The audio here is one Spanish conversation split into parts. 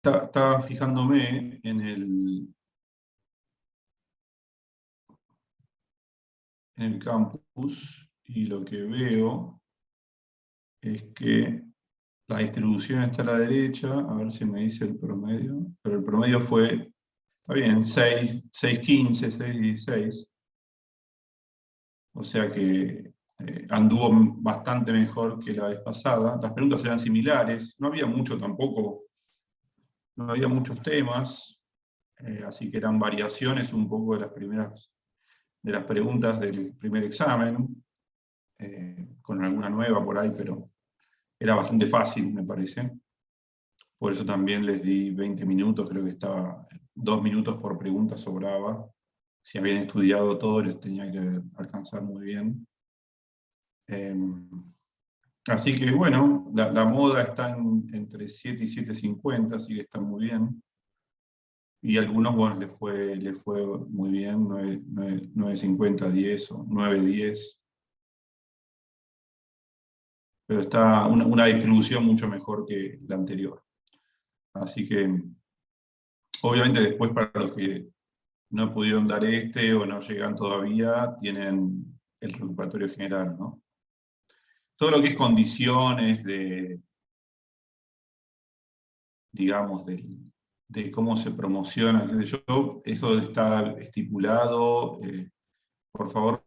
estaba fijándome en el campus y lo que veo es que la distribución está a la derecha, a ver si me dice el promedio, pero el promedio fue, está bien, 6, 6.15, 6.16, o sea que anduvo bastante mejor que la vez pasada. Las preguntas eran similares, no había mucho tampoco, no había muchos temas, así que eran variaciones un poco de las preguntas del primer examen, con alguna nueva por ahí, pero era bastante fácil, me parece. Por eso también les di 20 minutos, creo que estaba 2 minutos por pregunta sobraba. Si habían estudiado todo, les tenía que alcanzar muy bien. Así que bueno, la moda está entre 7 y 7.50, así que está muy bien. Y a algunos, bueno, les fue muy bien, 9.50, 10 o 9.10. Pero está una distribución mucho mejor que la anterior. Así que, obviamente después para los que no pudieron dar este o no llegan todavía, tienen el recuperatorio general, ¿no? Todo lo que es condiciones digamos, de cómo se promociona, qué sé yo, eso está estipulado. Por favor,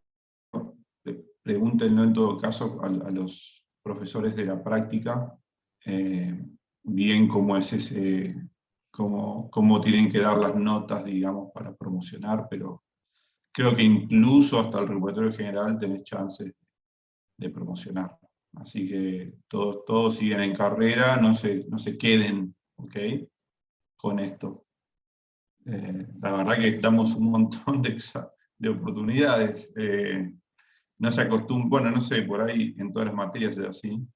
pregúntenlo en todo caso a los profesores de la práctica, bien cómo es cómo tienen que dar las notas, digamos, para promocionar, pero creo que incluso hasta el repertorio general tenés chances de promocionar. Así que todos siguen en carrera, no se queden, ¿ok? Con esto. La verdad que damos un montón de oportunidades. No se acostumbra, bueno, no sé, por ahí en todas las materias es así,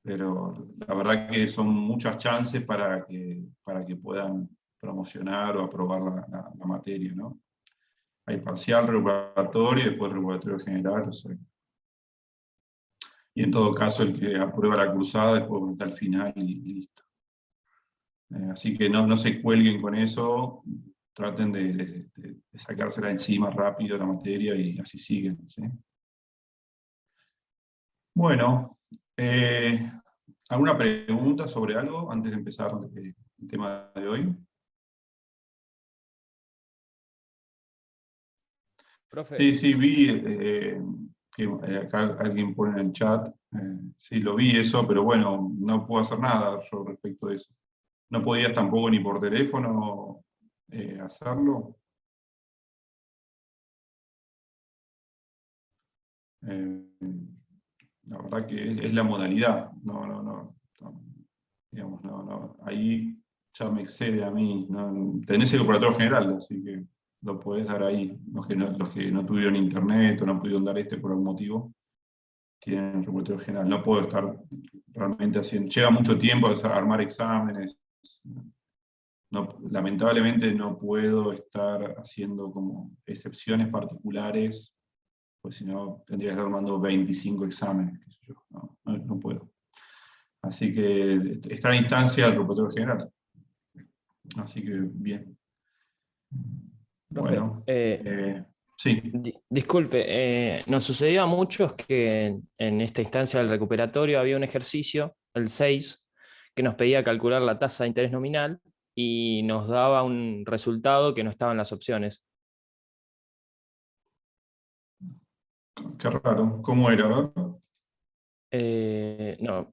pero la verdad que son muchas chances para que puedan promocionar o aprobar la materia, ¿no? Hay parcial, recuperatorio y después recuperatorio general, o sea. Y en todo caso, el que aprueba la cursada después está al final y listo. Así que no se cuelguen con eso, traten de sacársela encima rápido la materia y así siguen, ¿sí? Bueno, ¿alguna pregunta sobre algo antes de empezar el tema de hoy? Profe. Sí, vi que acá alguien pone en el chat, sí, lo vi eso, pero bueno, no puedo hacer nada yo respecto de eso. ¿No podías tampoco ni por teléfono hacerlo? La verdad que es la modalidad, digamos, ahí ya me excede a mí. Tenés el operador general, así que lo podés dar ahí. Los que no tuvieron internet o no pudieron dar este por algún motivo, tienen el repertorio general. No puedo estar realmente haciendo, lleva mucho tiempo a armar exámenes. Lamentablemente no puedo estar haciendo como excepciones particulares, pues si no tendría que estar armando 25 exámenes, qué sé yo. No puedo. Así que está a instancia del repertorio general. Así que bien. Profe, Bueno, sí. disculpe, nos sucedió a muchos que en esta instancia del recuperatorio había un ejercicio, el 6, que nos pedía calcular la tasa de interés nominal y nos daba un resultado que no estaba en las opciones. Qué raro. ¿Cómo era? A ver. No,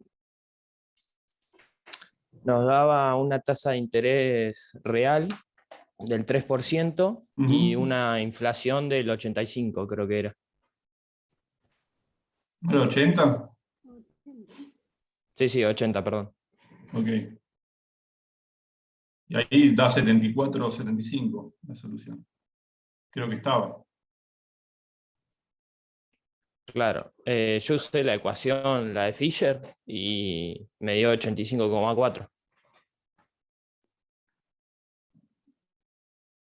nos daba una tasa de interés real del 3% y Ujú. una inflación del 85%, creo que era. ¿Era 80? Sí, 80, perdón. Ok. Y ahí da 74 o 75 la solución. Creo que estaba. Claro, yo usé la ecuación, la de Fisher, y me dio 85,4.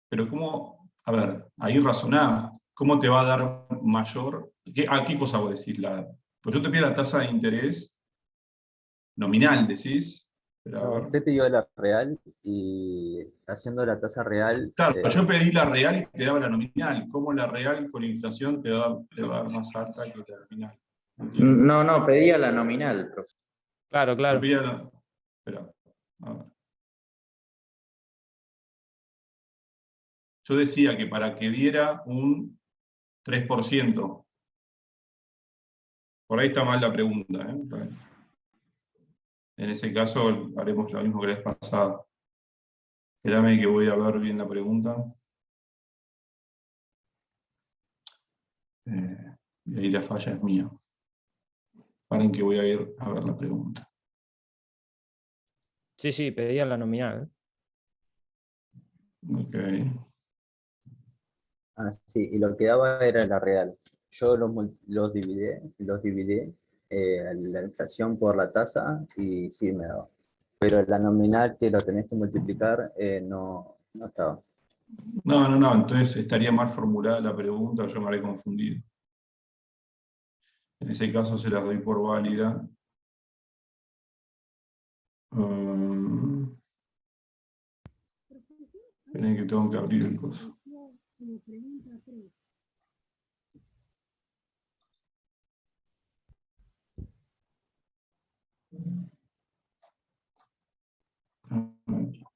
Pero ¿cómo? A ver, ahí razonás. ¿Cómo te va a dar mayor? ¿A qué cosa vos decís? Pues yo te pido la tasa de interés nominal, decís. Pero a No, ver. usted pidió la real y haciendo la tasa real, Claro, yo pedí la real y te daba la nominal. ¿Cómo la real con inflación te va a dar más alta que la nominal? No entiendo. No, no, pedía la nominal, profe. Claro, Yo claro. pedía la... Espera, a ver. Yo decía que para que diera un 3%, por ahí está mal la pregunta, ¿eh? En ese caso haremos lo mismo que la vez pasada. Espérame que voy a ver bien la pregunta. Y ahí la falla es mía. Paren que voy a ir a ver la pregunta. Sí, sí, pedían la nominal. Ok. sí, y lo que daba era la real. Yo los dividí la inflación por la tasa y sí me daba. Pero la nominal que lo tenés que multiplicar no estaba. No, entonces estaría mal formulada la pregunta, yo me habré confundido. En ese caso se las doy por válida. Esperen que tengo que abrir el coso.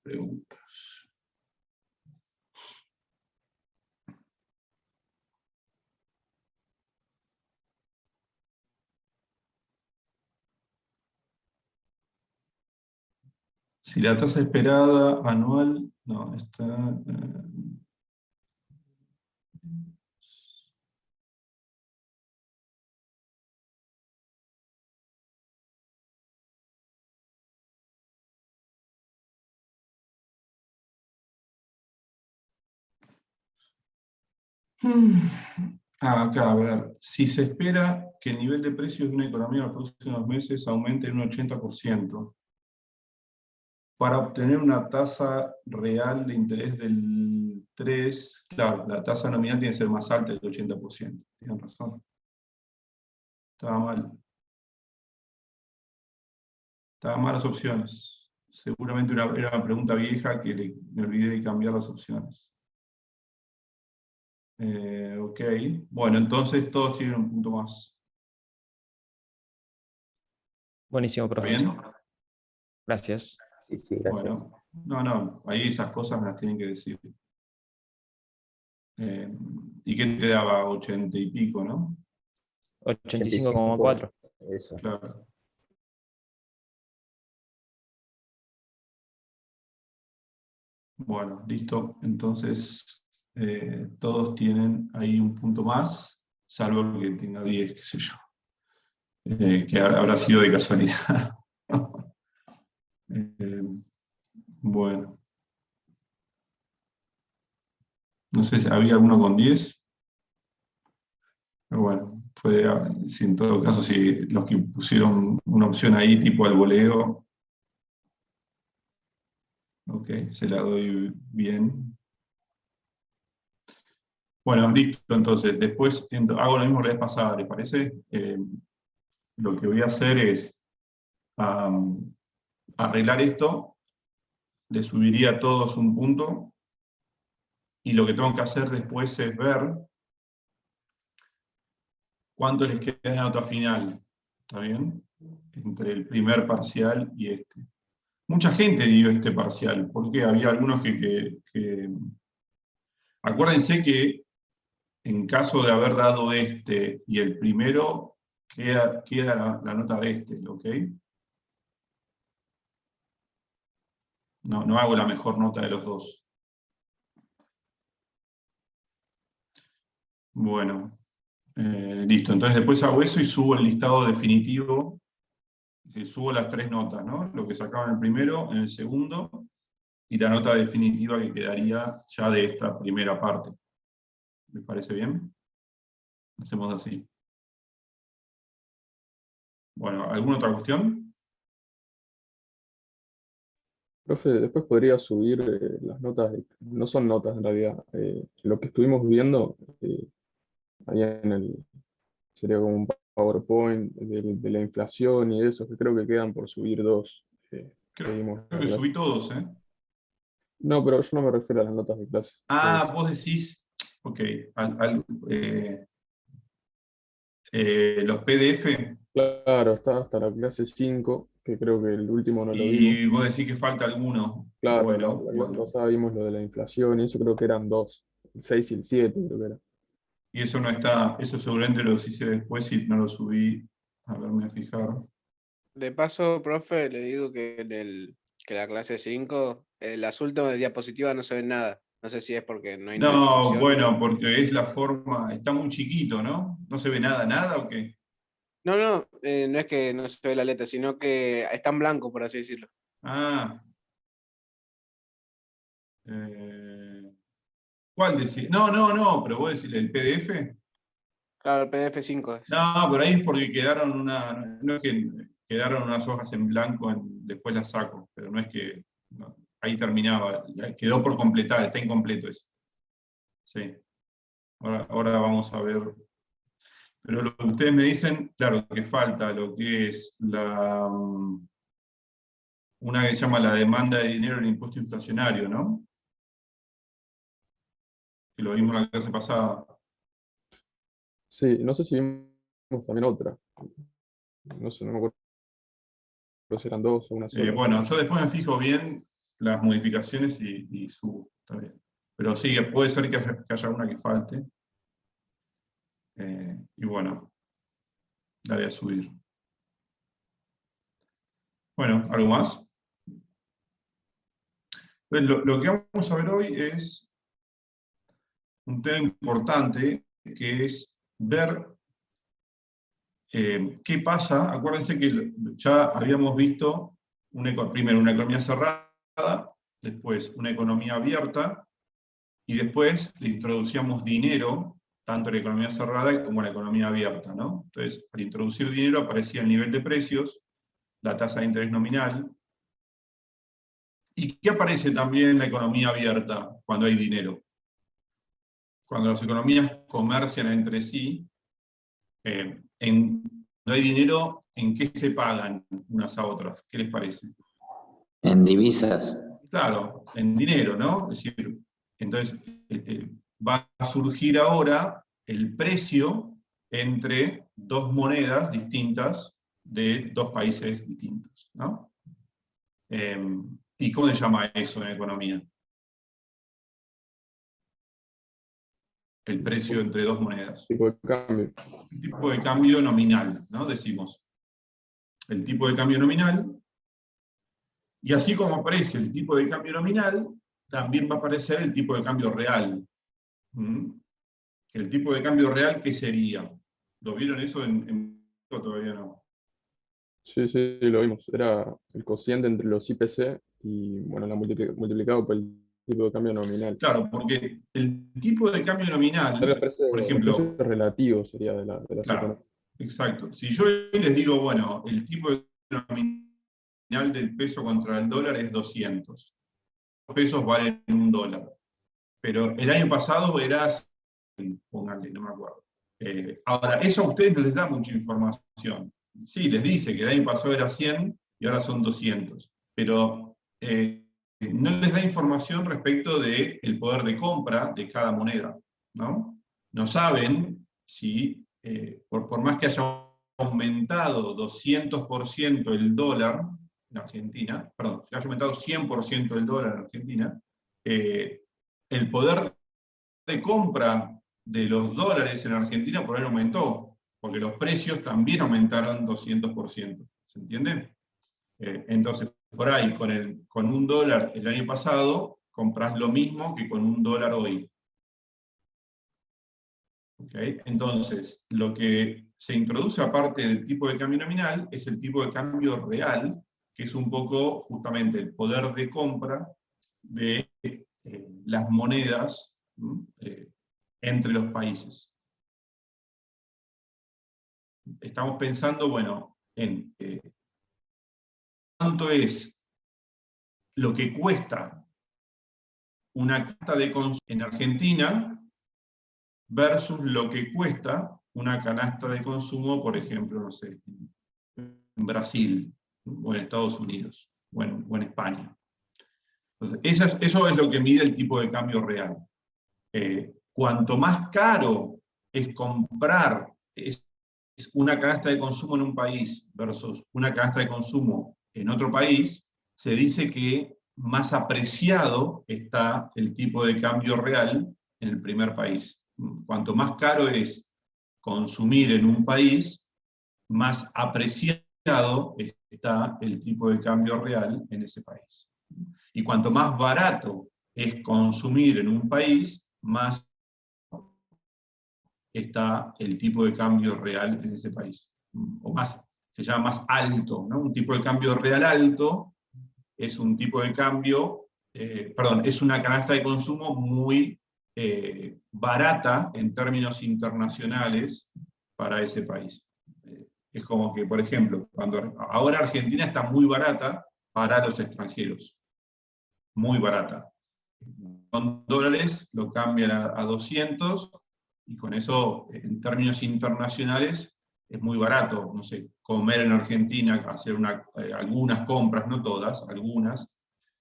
Preguntas. Si la tasa esperada anual, no, está... acá, a ver, si se espera que el nivel de precios de una economía en los próximos meses aumente en un 80%, para obtener una tasa real de interés del 3, claro, la tasa nominal tiene que ser más alta del 80%. Tienen razón. Estaba mal. Estaban mal las opciones. Seguramente era una pregunta vieja que me olvidé de cambiar las opciones. Ok, bueno, entonces todos tienen un punto más. Buenísimo, ¿Está profe. bien? Gracias. Sí, gracias. Bueno, no, ahí esas cosas me las tienen que decir. ¿Y qué te daba? 80 y pico, ¿no? 85,4. Eso. Claro. Bueno, listo. Entonces, todos tienen ahí un punto más, salvo que tenga 10, qué sé yo. Que habrá sido de casualidad. Bueno. No sé si había alguno con 10. Pero bueno, si en todo caso, si los que pusieron una opción ahí, tipo al voleo, ok, se la doy bien. Bueno, listo, entonces, después hago lo mismo que la vez pasada, ¿les parece? Lo que voy a hacer es arreglar esto, le subiría a todos un punto, y lo que tengo que hacer después es ver cuánto les queda de nota final, ¿está bien? Entre el primer parcial y este. Mucha gente dio este parcial, porque había algunos que... Acuérdense que en caso de haber dado este y el primero, queda la nota de este, ¿ok? No hago la mejor nota de los dos. Bueno, listo. Entonces después hago eso y subo el listado definitivo. Subo las 3 notas, ¿no? Lo que sacaba en el primero, en el segundo, y la nota definitiva que quedaría ya de esta primera parte. ¿Les parece bien? Hacemos así. Bueno, ¿alguna otra cuestión? Profe, después podría subir las notas, no son notas en realidad, lo que estuvimos viendo ahí sería como un PowerPoint de la inflación y de esos que creo que quedan por subir dos. dimos Creo la que clase. subí todos, ¿eh? No, pero yo no me refiero a las notas de clase. Ah, vos decís, ok, los PDF, Claro, está hasta la clase 5, que creo que el último no lo vimos. y vos decís que falta alguno. Claro, la Bueno, clase pasada vimos lo de la inflación y eso creo que eran dos, el 6 y el 7, creo que era. y eso no está, eso seguramente lo hice después y no lo subí. A ver, me voy a fijar. De paso, profe, le digo que que la clase 5, las últimas diapositivas no se ven nada. No sé si es porque no hay nada de No, información. bueno, porque es la forma, está muy chiquito, ¿no? ¿No se ve nada o qué? No, no, no es que no se ve la letra, sino que está en blanco, por así decirlo. Ah. ¿Cuál decís? No, pero vos decís el PDF. Claro, el PDF 5 es. No, pero ahí es porque no es que quedaron unas hojas en blanco, después las saco, pero no es que, no, ahí terminaba, quedó por completar, está incompleto eso. Sí, ahora vamos a ver. Pero lo que ustedes me dicen, claro, que falta lo que es una que se llama la demanda de dinero en el impuesto inflacionario, ¿no? Que lo vimos en la clase pasada. Sí, no sé si vimos también otra. No sé, no me acuerdo si eran dos o una sola. Bueno, yo después me fijo bien las modificaciones y subo, está bien. Pero sí, puede ser que haya una que falte. Y bueno, la voy a subir. Bueno, ¿algo más? Pues lo que vamos a ver hoy es un tema importante, que es ver qué pasa. Acuérdense que ya habíamos visto primero una economía cerrada, después una economía abierta, y después le introducíamos dinero, tanto en la economía cerrada como en la economía abierta, ¿no? Entonces, al introducir dinero aparecía el nivel de precios, la tasa de interés nominal. ¿Y qué aparece también en la economía abierta cuando hay dinero? Cuando las economías comercian entre sí, cuando hay dinero, ¿en qué se pagan unas a otras? ¿Qué les parece? En divisas. Claro, en dinero, ¿no? Es decir, entonces va a surgir ahora el precio entre dos monedas distintas de dos países distintos, ¿no? ¿Y cómo se llama eso en economía? El precio entre dos monedas. Tipo de cambio. El tipo de cambio nominal, ¿no? Decimos. El tipo de cambio nominal. Y así como aparece el tipo de cambio nominal, también va a aparecer el tipo de cambio real. ¿Mm? El tipo de cambio real, ¿qué sería? ¿Lo vieron eso o todavía no? Sí, sí, lo vimos. Era el cociente entre los IPC y, bueno, multiplicado por el tipo de cambio nominal. Claro, porque el tipo de cambio Era nominal, por los precios ejemplo, relativos sería de las claro, economías. exacto. Si yo les digo, bueno, el tipo de cambio nominal del peso contra el dólar es 200. Los pesos valen $1. Pero el año pasado era 100, pónganle, no me acuerdo. Ahora, eso a ustedes no les da mucha información. Sí, les dice que el año pasado era 100 y ahora son 200. Pero no les da información respecto del poder de compra de cada moneda, ¿no? No saben si, por más que haya aumentado 200% el dólar en Argentina, perdón, si haya aumentado 100% el dólar en Argentina, el poder de compra de los dólares en Argentina por ahí aumentó, porque los precios también aumentaron 200%. ¿Se entiende? Entonces, por ahí, con $1 el año pasado, compras lo mismo que con $1 hoy. ¿Okay? Entonces, lo que se introduce aparte del tipo de cambio nominal es el tipo de cambio real, que es un poco justamente el poder de compra de las monedas entre los países. Estamos pensando, bueno, en cuánto es lo que cuesta una canasta de consumo en Argentina versus lo que cuesta una canasta de consumo, por ejemplo, no sé, en Brasil o en Estados Unidos. en España. Entonces, eso es lo que mide el tipo de cambio real. Cuanto más caro es comprar una canasta de consumo en un país versus una canasta de consumo en otro país, se dice que más apreciado está el tipo de cambio real en el primer país. Cuanto más caro es consumir en un país, más apreciado está el tipo de cambio real en ese país. Y cuanto más barato es consumir en un país, más está el tipo de cambio real en ese país. O más, se llama más alto, ¿no? Un tipo de cambio real alto es un tipo de cambio, es una canasta de consumo muy barata en términos internacionales para ese país. Es como que, por ejemplo, ahora Argentina está muy barata para los extranjeros, muy barata. Con dólares lo cambian a 200, y con eso, en términos internacionales, es muy barato, no sé, comer en Argentina, hacer algunas compras, no todas, algunas,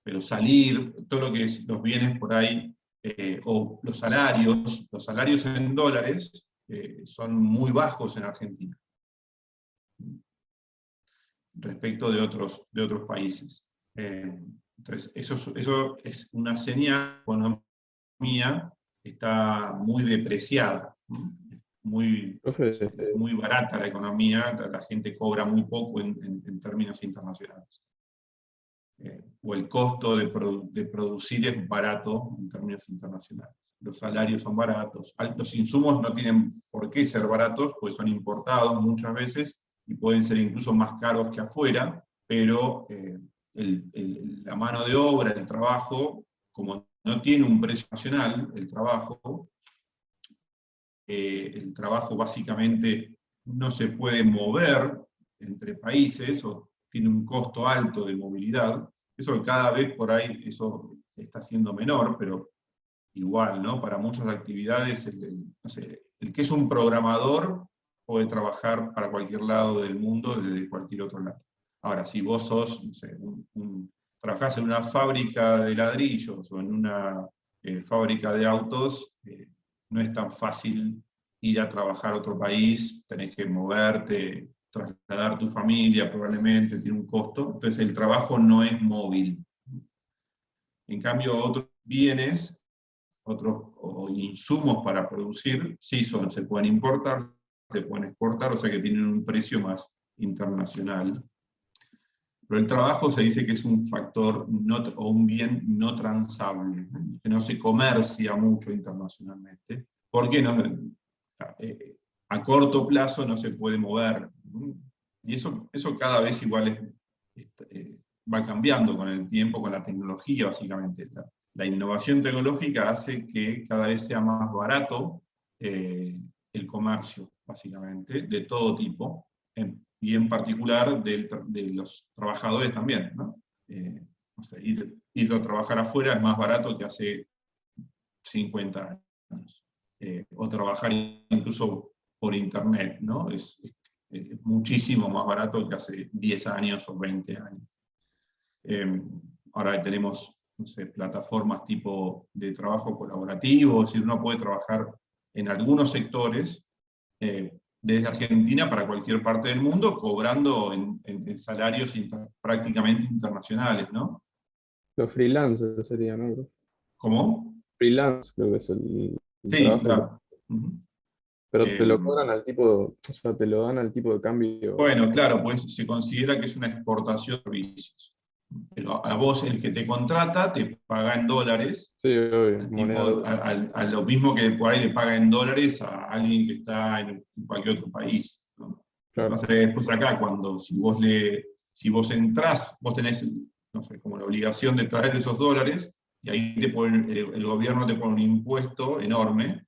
pero salir, todo lo que es los bienes por ahí, o los salarios en dólares son muy bajos en Argentina, respecto de otros países. Entonces, eso es una señal. La economía está muy depreciada, muy Profe, barata la economía, la gente cobra muy poco en términos internacionales. O el costo de producir es barato en términos internacionales. Los salarios son baratos. Los insumos no tienen por qué ser baratos, pues son importados muchas veces y pueden ser incluso más caros que afuera, pero la mano de obra, el trabajo, como no tiene un precio nacional, el trabajo básicamente no se puede mover entre países, o tiene un costo alto de movilidad. Eso cada vez por ahí eso está siendo menor, pero igual, ¿no? Para muchas actividades, no sé, el que es un programador puede trabajar para cualquier lado del mundo, desde cualquier otro lado. Ahora, si vos sos, no sé, trabajás en una fábrica de ladrillos o en una fábrica de autos, no es tan fácil ir a trabajar a otro país, tenés que moverte, trasladar tu familia probablemente, tiene un costo, entonces el trabajo no es móvil. En cambio, otros bienes, o insumos para producir, sí se pueden importar, se pueden exportar, o sea que tienen un precio más internacional. Pero el trabajo se dice que es un factor o un bien no transable, que no se comercia mucho internacionalmente, porque a corto plazo no se puede mover. Y eso cada vez igual va cambiando con el tiempo, con la tecnología básicamente. La innovación tecnológica hace que cada vez sea más barato el comercio, básicamente, de todo tipo, y en particular de los trabajadores también, ¿no? No sé, ir a trabajar afuera es más barato que hace 50 años. O trabajar incluso por internet, ¿no? Es muchísimo más barato que hace 10 años o 20 años. Ahora tenemos, no sé, plataformas tipo de trabajo colaborativo, es decir, uno puede trabajar en algunos sectores desde Argentina para cualquier parte del mundo, cobrando en salarios prácticamente internacionales, ¿no? los freelancers serían, ¿no? ¿Cómo? Freelance creo que es el Sí, trabajo. claro. Uh-huh. Pero te lo cobran al tipo, o sea, te lo dan al tipo de cambio. Bueno, claro, pues se considera que es una exportación de servicios. Pero a vos, el que te contrata, te paga en dólares, Sí, obvio, a lo mismo que por ahí le paga en dólares a alguien que está en cualquier otro país, ¿no? Lo que pasa es que después acá, si vos entrás, vos tenés, no sé, como la obligación de traer esos dólares, y ahí el gobierno te pone un impuesto enorme,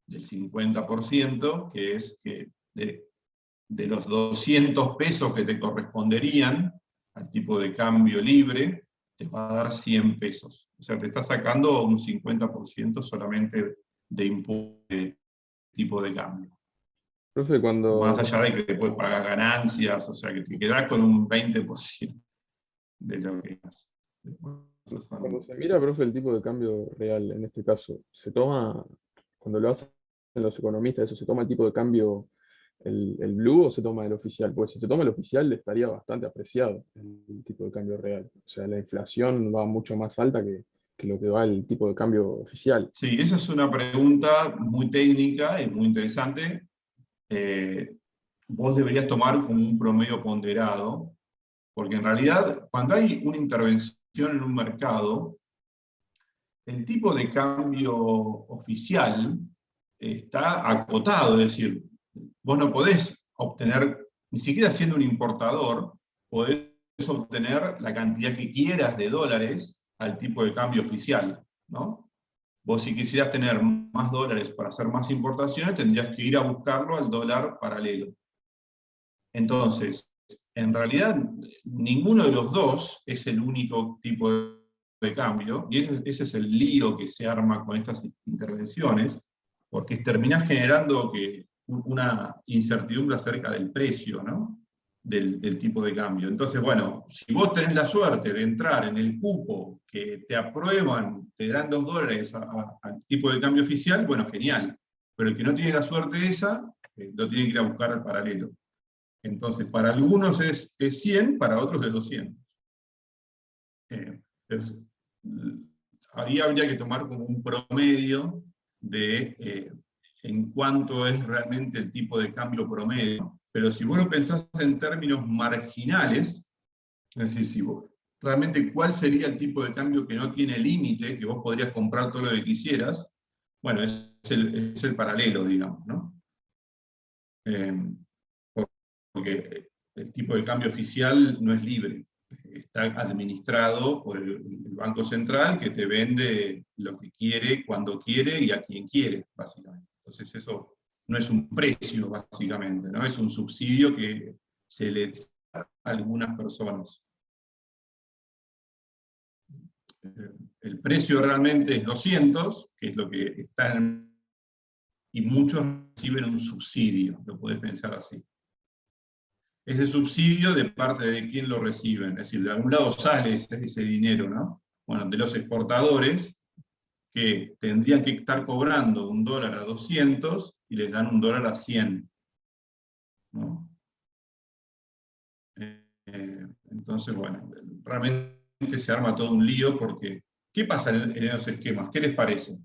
del 50%, que es que de los 200 pesos que te corresponderían al tipo de cambio libre, te va a dar 100 pesos. O sea, te está sacando un 50% solamente de impuesto de tipo de cambio. Profe, Más allá de que te puedes pagar ganancias, o sea, que te quedás con un 20%. de lo que es. Cuando se mira, profe, el tipo de cambio real, en este caso, se toma, cuando lo hacen los economistas, eso, ¿se toma el tipo de cambio, el blue o se toma el oficial? Pues si se toma el oficial, estaría bastante apreciado el tipo de cambio real. O sea, la inflación va mucho más alta que lo que va el tipo de cambio oficial. Sí, esa es una pregunta muy técnica y muy interesante. Vos deberías tomar como un promedio ponderado, porque en realidad, cuando hay una intervención en un mercado, el tipo de cambio oficial está acotado, es decir, vos no podés obtener, ni siquiera siendo un importador, podés obtener la cantidad que quieras de dólares al tipo de cambio oficial, ¿no? Vos si quisieras tener más dólares para hacer más importaciones, tendrías que ir a buscarlo al dólar paralelo. Entonces, en realidad, ninguno de los dos es el único tipo de cambio, y ese es el lío que se arma con estas intervenciones, porque termina generando una incertidumbre acerca del precio, ¿no? del tipo de cambio. Entonces, bueno, si vos tenés la suerte de entrar en el cupo que te aprueban, te dan $2 al tipo de cambio oficial, bueno, genial. Pero el que no tiene la suerte esa, lo tiene que ir a buscar al paralelo. Entonces, para algunos es 100, para otros es 200. Entonces, ahí habría que tomar como un promedio de en cuánto es realmente el tipo de cambio promedio. Pero si vos lo pensás en términos marginales, es decir, si vos, realmente cuál sería el tipo de cambio que no tiene límite, que vos podrías comprar todo lo que quisieras, bueno, es el paralelo, digamos, ¿no? Porque el tipo de cambio oficial no es libre, está administrado por el Banco Central, que te vende lo que quiere, cuando quiere y a quien quiere, básicamente. Entonces eso no es un precio, básicamente, ¿no? Es un subsidio que se le da a algunas personas. El precio realmente es 200, que es lo que está y muchos reciben un subsidio, lo podés pensar así. Ese subsidio de parte de quién lo reciben, es decir, de algún lado sale ese dinero, ¿no? Bueno, de los exportadores, que tendrían que estar cobrando $1 a 200 y les dan $1 a 100, ¿no? Entonces, bueno, realmente se arma todo un lío porque, ¿qué pasa en esos esquemas? ¿Qué les parece?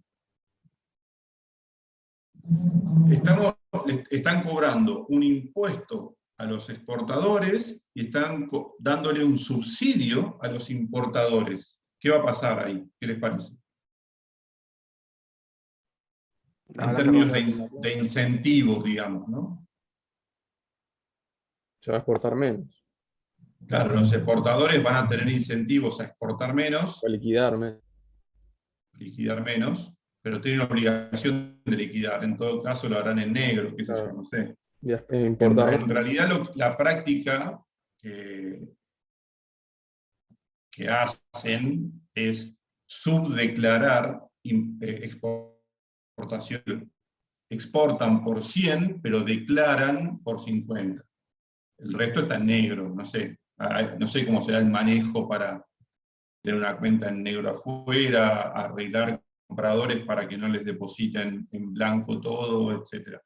Están cobrando un impuesto a los exportadores y están dándole un subsidio a los importadores. ¿Qué va a pasar ahí? ¿Qué les parece? En términos de incentivos, digamos, ¿no? Se va a exportar menos, Claro, los exportadores van a tener incentivos a exportar menos, va a liquidar menos. liquidar menos, pero tienen obligación de liquidar. En todo caso lo harán en negro, qué sé yo, no sé. Importar En más. realidad la práctica que hacen es subdeclarar exportación. Exportan por 100, pero declaran por 50. El resto está en negro, no sé. No sé cómo será el manejo para tener una cuenta en negro afuera, arreglar compradores para que no les depositen en blanco todo, etc.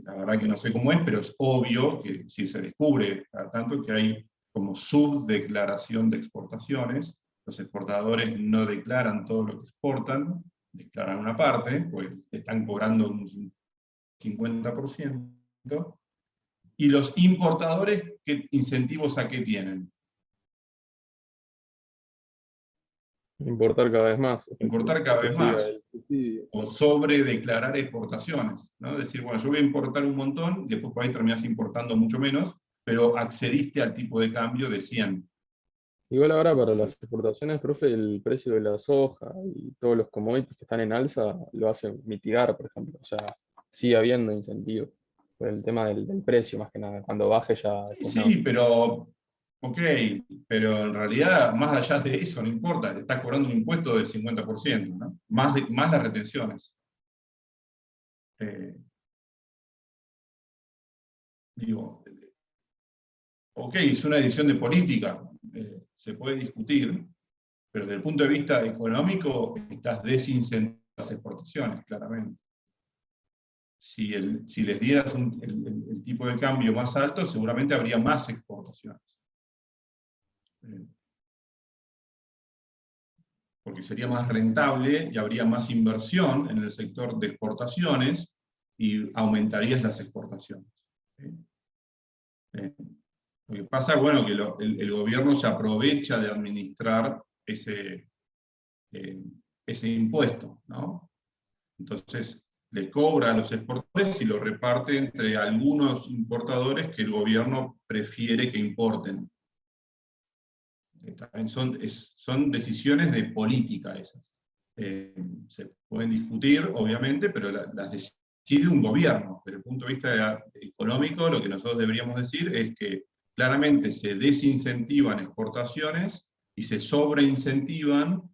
La verdad que no sé cómo es, pero es obvio que si se descubre a tanto que hay como subdeclaración de exportaciones, los exportadores no declaran todo lo que exportan, declaran una parte, pues están cobrando un 50%, y los importadores, ¿qué incentivos a qué tienen? Importar cada vez más. Importar cada Que vez siga más, el subsidio. o sobre declarar exportaciones, ¿no? Decir, bueno, yo voy a importar un montón, y después por ahí terminás importando mucho menos, pero accediste al tipo de cambio de 100. Igual ahora para las exportaciones, profe, el precio de la soja y todos los commodities que están en alza lo hacen mitigar, por ejemplo. O sea, sigue habiendo incentivos por el tema del precio, más que nada. Cuando baje ya después no. Sí, pero, ok, pero en realidad, más allá de eso, no importa, le estás cobrando un impuesto del 50%, ¿no? Más las retenciones. Digo, ok, es una decisión de política, se puede discutir, pero desde el punto de vista económico estás desincentivando las exportaciones, claramente. Si les dieras el tipo de cambio más alto, seguramente habría más exportaciones. Porque sería más rentable y habría más inversión en el sector de exportaciones y aumentarías las exportaciones. Lo que pasa, bueno, que el gobierno se aprovecha de administrar ese impuesto, ¿no? Entonces, le cobra a los exportadores y lo reparte entre algunos importadores que el gobierno prefiere que importen. También son decisiones de política esas. Se pueden discutir, obviamente, pero las decide un gobierno. Desde el punto de vista económico, lo que nosotros deberíamos decir es que claramente se desincentivan exportaciones y se sobreincentivan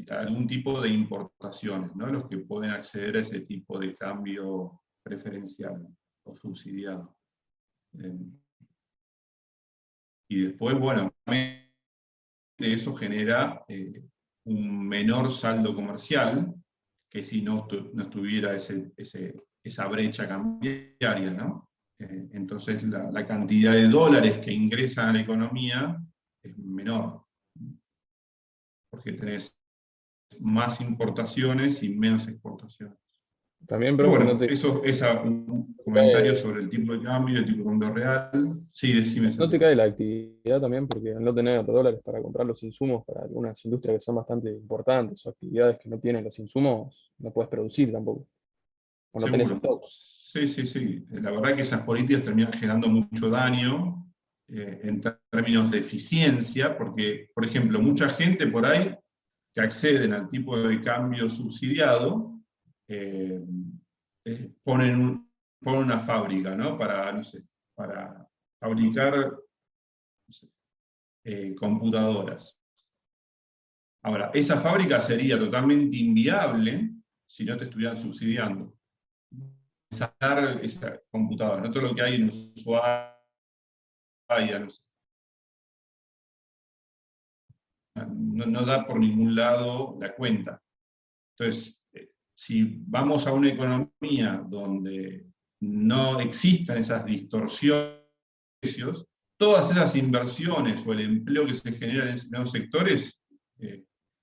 algún tipo de importaciones, ¿no? Los que pueden acceder a ese tipo de cambio preferencial o subsidiado. Y después, bueno, eso genera un menor saldo comercial que si no estuviera esa brecha cambiaria, ¿no? Entonces la cantidad de dólares que ingresan a la economía es menor, porque tenés más importaciones y menos exportaciones. También, Pero profe, bueno, eso es un comentario sobre el tipo de cambio, el tipo de cambio real. Sí, decime. no te cae la actividad también, porque al no tener dólares para comprar los insumos para algunas industrias que son bastante importantes o actividades que no tienen los insumos, no puedes producir tampoco. O no tenés Seguro. stock. Sí. La verdad que esas políticas terminan generando mucho daño en términos de eficiencia, porque, por ejemplo, mucha gente por ahí que acceden al tipo de cambio subsidiado, ponen una fábrica, ¿no? Para, no sé, para fabricar, no sé, computadoras. Ahora, esa fábrica sería totalmente inviable si no te estuvieran subsidiando. Sacar esa computadora, no todo lo que hay en Ushuaia, no sé. No da por ningún lado la cuenta. Entonces, si vamos a una economía donde no existan esas distorsiones de precios, todas esas inversiones o el empleo que se genera en esos sectores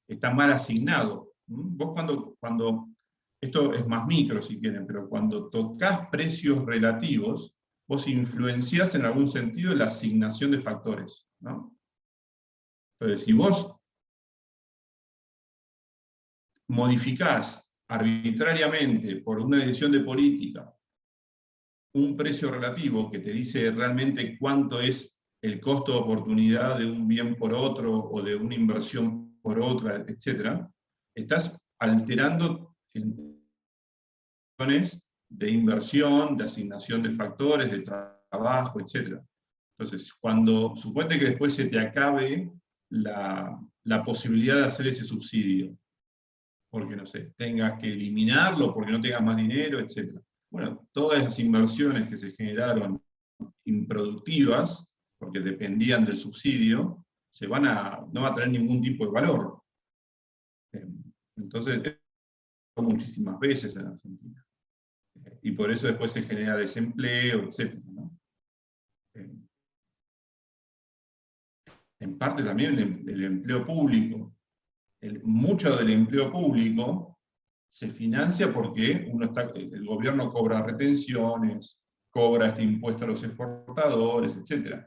está mal asignado. Vos cuando esto es más micro si quieren, pero cuando tocas precios relativos, vos influenciás en algún sentido la asignación de factores, ¿no? Entonces, si vos modificás arbitrariamente por una decisión de política un precio relativo que te dice realmente cuánto es el costo de oportunidad de un bien por otro o de una inversión por otra, etc., estás alterando de inversión, de asignación de factores, de trabajo, etc. Entonces, suponte que después se te acabe la posibilidad de hacer ese subsidio, porque, no sé, tengas que eliminarlo, porque no tengas más dinero, etc. Bueno, todas esas inversiones que se generaron improductivas, porque dependían del subsidio, no va a tener ningún tipo de valor. Entonces, muchísimas veces en Argentina. Y por eso después se genera desempleo, etc., ¿no? En parte también el empleo público. Mucho del empleo público se financia porque el gobierno cobra retenciones, cobra este impuesto a los exportadores, etc.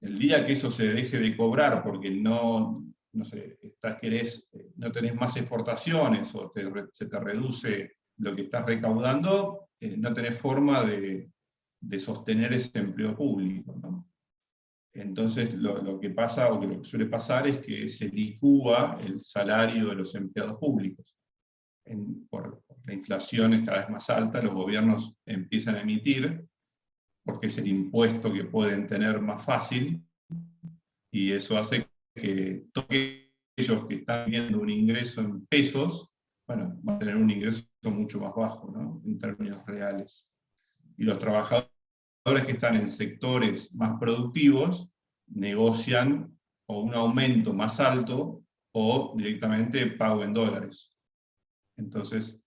El día que eso se deje de cobrar porque no tenés más exportaciones o se te reduce lo que estás recaudando, no tenés forma de sostener ese empleo público, ¿no? Entonces lo que pasa, o que lo que suele pasar, es que se licúa el salario de los empleados públicos. Por la inflación es cada vez más alta, los gobiernos empiezan a emitir, porque es el impuesto que pueden tener más fácil, y eso hace que todos aquellos que están viendo un ingreso en pesos, bueno, van a tener un ingreso mucho más bajo, ¿no? En términos reales. Y los trabajadores que están en sectores más productivos negocian o un aumento más alto o directamente pago en dólares. Entonces,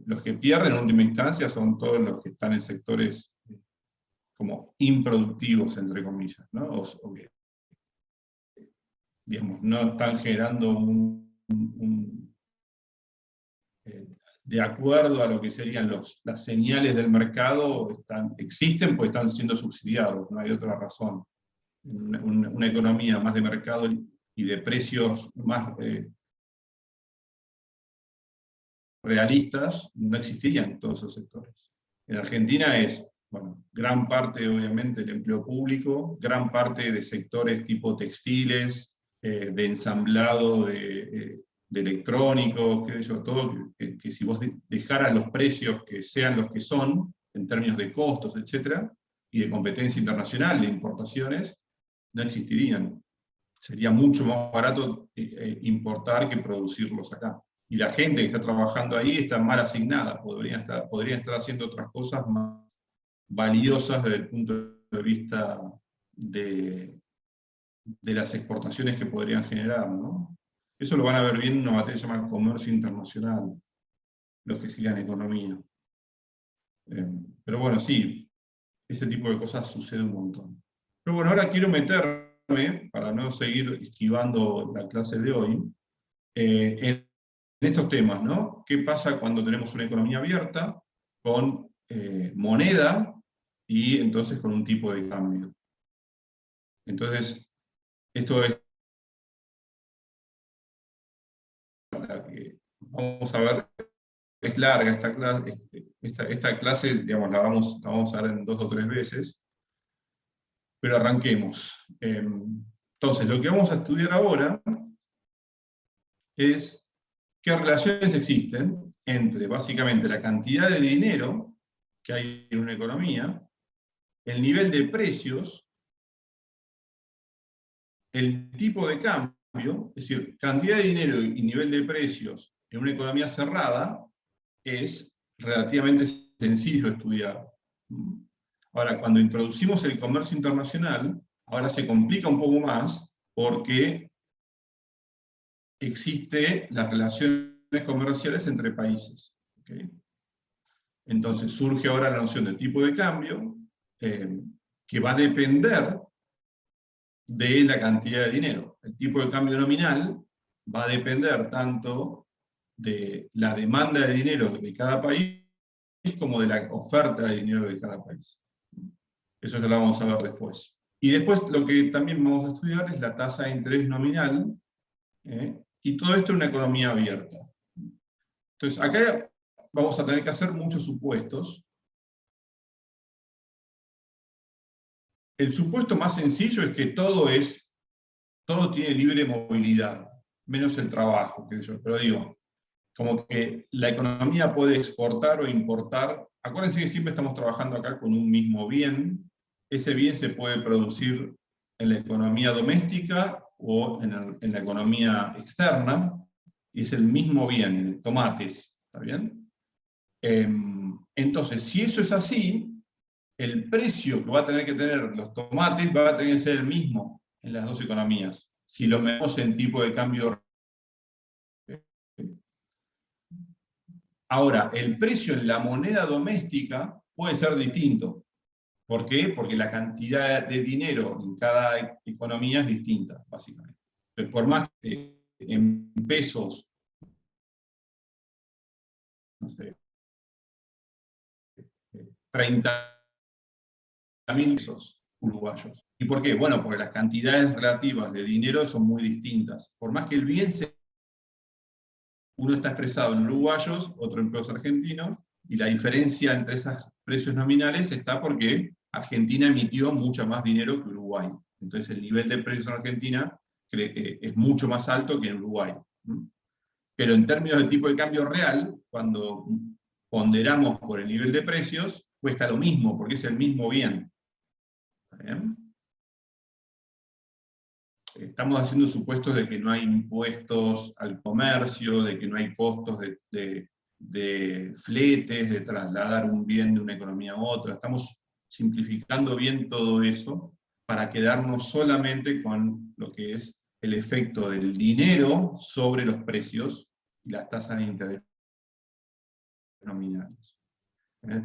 los que pierden en última instancia son todos los que están en sectores como improductivos, entre comillas, ¿no? O que, digamos, no están generando de acuerdo a lo que serían las señales del mercado, existen pues están siendo subsidiados, no hay otra razón. Una economía más de mercado y de precios más realistas no existirían en todos esos sectores. En Argentina es, bueno, gran parte obviamente del empleo público, gran parte de sectores tipo textiles, de ensamblado de electrónicos, qué sé yo, todo, que si vos dejaras los precios que sean los que son, en términos de costos, etcétera, y de competencia internacional, de importaciones, no existirían. Sería mucho más barato importar que producirlos acá. Y la gente que está trabajando ahí está mal asignada, podría estar haciendo otras cosas más valiosas desde el punto de vista de las exportaciones que podrían generar, ¿no? Eso lo van a ver bien en una materia que se llama comercio internacional, los que sigan economía. Pero bueno, sí, ese tipo de cosas sucede un montón. Pero bueno, ahora quiero meterme, para no seguir esquivando la clase de hoy, en estos temas, ¿no? ¿Qué pasa cuando tenemos una economía abierta, con moneda, y entonces con un tipo de cambio? Entonces, esto es la que vamos a ver, es larga esta clase, digamos, la vamos a ver en 2 o 3 veces, pero arranquemos. Entonces, lo que vamos a estudiar ahora es qué relaciones existen entre, básicamente, la cantidad de dinero que hay en una economía, el nivel de precios, el tipo de cambio, es decir, cantidad de dinero y nivel de precios en una economía cerrada es relativamente sencillo estudiar. Ahora, cuando introducimos el comercio internacional, ahora se complica un poco más porque existen las relaciones comerciales entre países. ¿Okay? Entonces surge ahora la noción de tipo de cambio, que va a depender de la cantidad de dinero. El tipo de cambio nominal va a depender tanto de la demanda de dinero de cada país como de la oferta de dinero de cada país. Eso ya lo vamos a ver después. Y después lo que también vamos a estudiar es la tasa de interés nominal, y todo esto en una economía abierta. Entonces, acá vamos a tener que hacer muchos supuestos. El supuesto más sencillo es que todo tiene libre movilidad, menos el trabajo, qué sé yo. Pero digo, como que la economía puede exportar o importar. Acuérdense que siempre estamos trabajando acá con un mismo bien. Ese bien se puede producir en la economía doméstica o en la economía externa, y es el mismo bien, tomates, ¿está bien? Entonces, si eso es así, el precio que va a tener que tener los tomates va a tener que ser el mismo en las dos economías, si lo medimos en tipo de cambio. Ahora, el precio en la moneda doméstica puede ser distinto. ¿Por qué? Porque la cantidad de dinero en cada economía es distinta, básicamente. Entonces, por más que en pesos, no sé, 30.000 pesos uruguayos. ¿Y por qué? Bueno, porque las cantidades relativas de dinero son muy distintas. Por más que el bien uno está expresado en uruguayos, otro en pesos argentinos, y la diferencia entre esos precios nominales está porque Argentina emitió mucho más dinero que Uruguay. Entonces el nivel de precios en Argentina es mucho más alto que en Uruguay. Pero en términos de tipo de cambio real, cuando ponderamos por el nivel de precios, cuesta lo mismo, porque es el mismo bien. ¿Está bien? Estamos haciendo supuestos de que no hay impuestos al comercio, de que no hay costos de fletes, de trasladar un bien de una economía a otra. Estamos simplificando bien todo eso, para quedarnos solamente con lo que es el efecto del dinero sobre los precios y las tasas de interés nominales.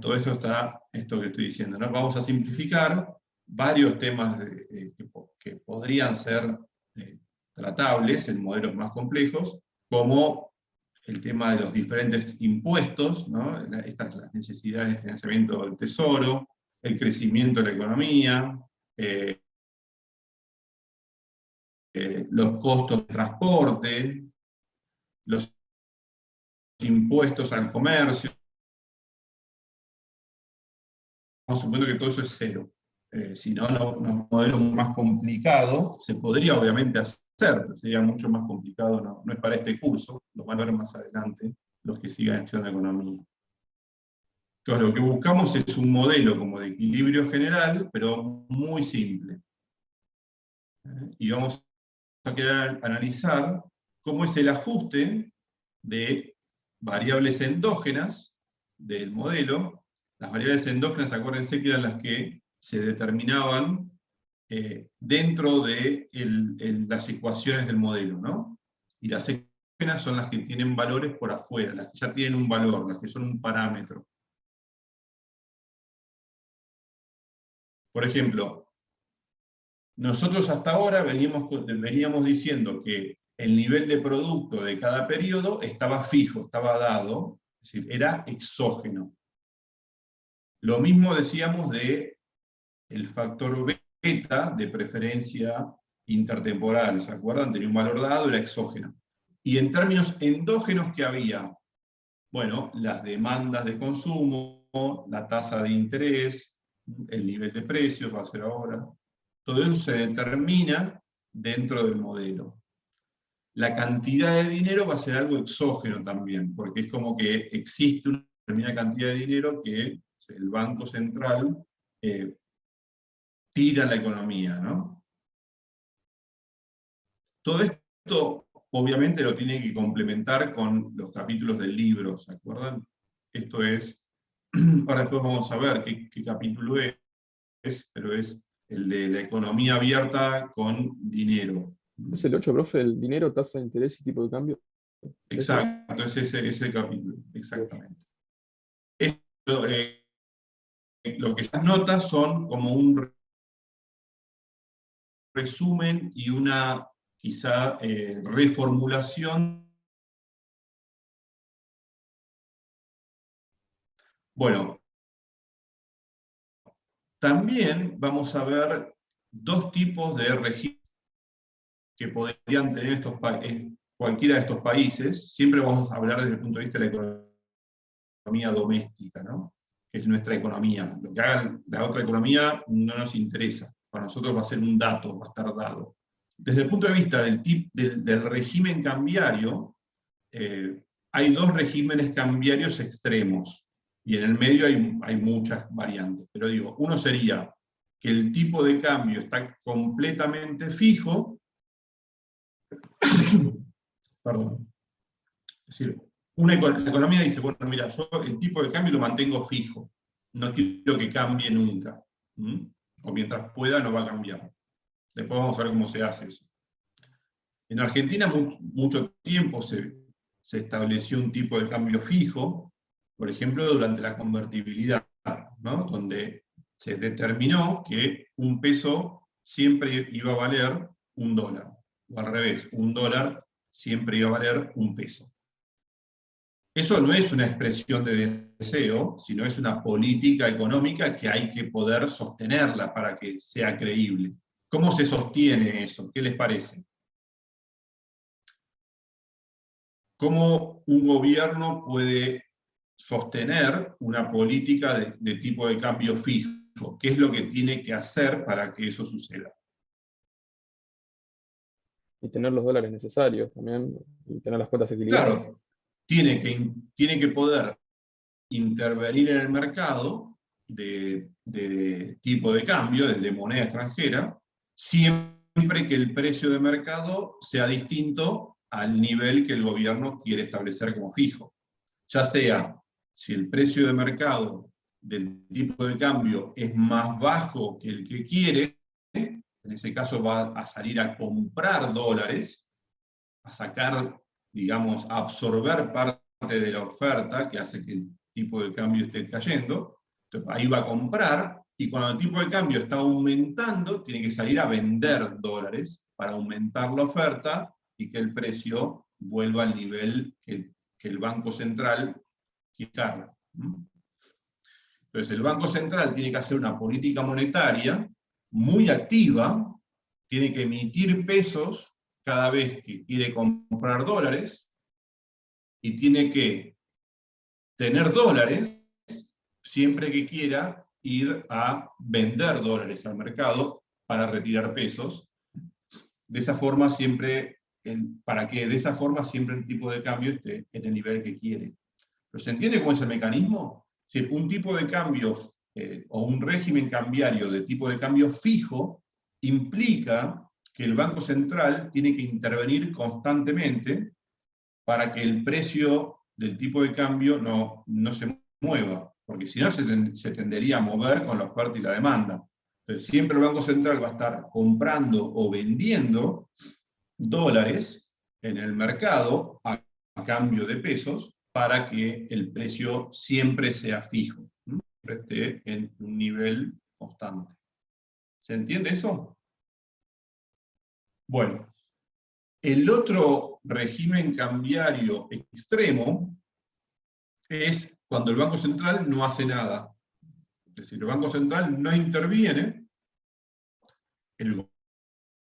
Todo eso está, esto que estoy diciendo, ¿no? Vamos a simplificar varios temas que podrían ser tratables en modelos más complejos, como el tema de los diferentes impuestos, ¿no? Las necesidades de financiamiento del tesoro, el crecimiento de la economía, los costos de transporte, los impuestos al comercio. Vamos suponiendo que todo eso es cero. Si no, un modelo más complicado se podría obviamente hacer, pero sería mucho más complicado, no es para este curso, lo van a ver más adelante los que sigan estudiando economía. Entonces lo que buscamos es un modelo como de equilibrio general, pero muy simple. Y vamos a querer analizar cómo es el ajuste de variables endógenas del modelo. Las variables endógenas, acuérdense que eran las que se determinaban dentro de las ecuaciones del modelo, ¿no? Y las exógenas son las que tienen valores por afuera, las que ya tienen un valor, las que son un parámetro. Por ejemplo, nosotros hasta ahora veníamos diciendo que el nivel de producto de cada periodo estaba fijo, estaba dado, es decir, era exógeno. Lo mismo decíamos de el factor beta de preferencia intertemporal, ¿se acuerdan? Tenía un valor dado, era exógeno. Y en términos endógenos, ¿qué había? Bueno, las demandas de consumo, la tasa de interés, el nivel de precios, va a ser ahora. Todo eso se determina dentro del modelo. La cantidad de dinero va a ser algo exógeno también, porque es como que existe una determinada cantidad de dinero que el Banco Central tira a la economía, ¿no? Todo esto, obviamente, lo tiene que complementar con los capítulos del libro, ¿se acuerdan? Esto es, ahora después vamos a ver qué capítulo es, pero es el de la economía abierta con dinero. Es el 8, profe, el dinero, tasa de interés y tipo de cambio. Exacto, es ese capítulo, exactamente. Esto, lo que estas notas son como un resumen y una quizá reformulación. Bueno, también vamos a ver dos tipos de regímenes que podrían tener cualquiera de estos países. Siempre vamos a hablar desde el punto de vista de la economía doméstica, ¿no? Que es nuestra economía. Lo que haga la otra economía no nos interesa. Para nosotros va a ser un dato, va a estar dado. Desde el punto de vista del régimen cambiario, hay dos regímenes cambiarios extremos, y en el medio hay muchas variantes. Pero digo, uno sería que el tipo de cambio está completamente fijo, perdón, es decir, la economía dice, bueno, mira, yo el tipo de cambio lo mantengo fijo, no quiero que cambie nunca, o mientras pueda no va a cambiar. Después vamos a ver cómo se hace eso. En Argentina mucho tiempo se estableció un tipo de cambio fijo, por ejemplo, durante la convertibilidad, ¿no? Donde se determinó que un peso siempre iba a valer $1, o al revés, $1 siempre iba a valer un peso. Eso no es una expresión de deseo, sino es una política económica que hay que poder sostenerla para que sea creíble. ¿Cómo se sostiene eso? ¿Qué les parece? ¿Cómo un gobierno puede sostener una política de tipo de cambio fijo? ¿Qué es lo que tiene que hacer para que eso suceda? Y tener los dólares necesarios también, y tener las cuotas equilibradas. Claro, tiene que poder intervenir en el mercado de tipo de cambio, de moneda extranjera, siempre que el precio de mercado sea distinto al nivel que el gobierno quiere establecer como fijo. Ya sea, si el precio de mercado del tipo de cambio es más bajo que el que quiere, en ese caso va a salir a comprar dólares, a sacar, digamos, a absorber parte de la oferta que hace que el tipo de cambio esté cayendo. Entonces, ahí va a comprar, y cuando el tipo de cambio está aumentando, tiene que salir a vender dólares para aumentar la oferta y que el precio vuelva al nivel que el Banco Central quiera. Entonces, el Banco Central tiene que hacer una política monetaria muy activa, tiene que emitir pesos cada vez que quiere comprar dólares, y tiene que tener dólares siempre que quiera ir a vender dólares al mercado para retirar pesos. De esa forma siempre, para que de esa forma siempre el tipo de cambio esté en el nivel que quiere. ¿Pero se entiende cómo es el mecanismo? Es decir, un tipo de cambio o un régimen cambiario de tipo de cambio fijo implica que el Banco Central tiene que intervenir constantemente para que el precio del tipo de cambio no se mueva, porque si no se tendería a mover con la oferta y la demanda. Entonces, siempre el Banco Central va a estar comprando o vendiendo dólares en el mercado a cambio de pesos para que el precio siempre sea fijo, siempre esté en un nivel constante. ¿Se entiende eso? Bueno, el otro régimen cambiario extremo es cuando el Banco Central no hace nada. Es decir, el Banco Central no interviene, el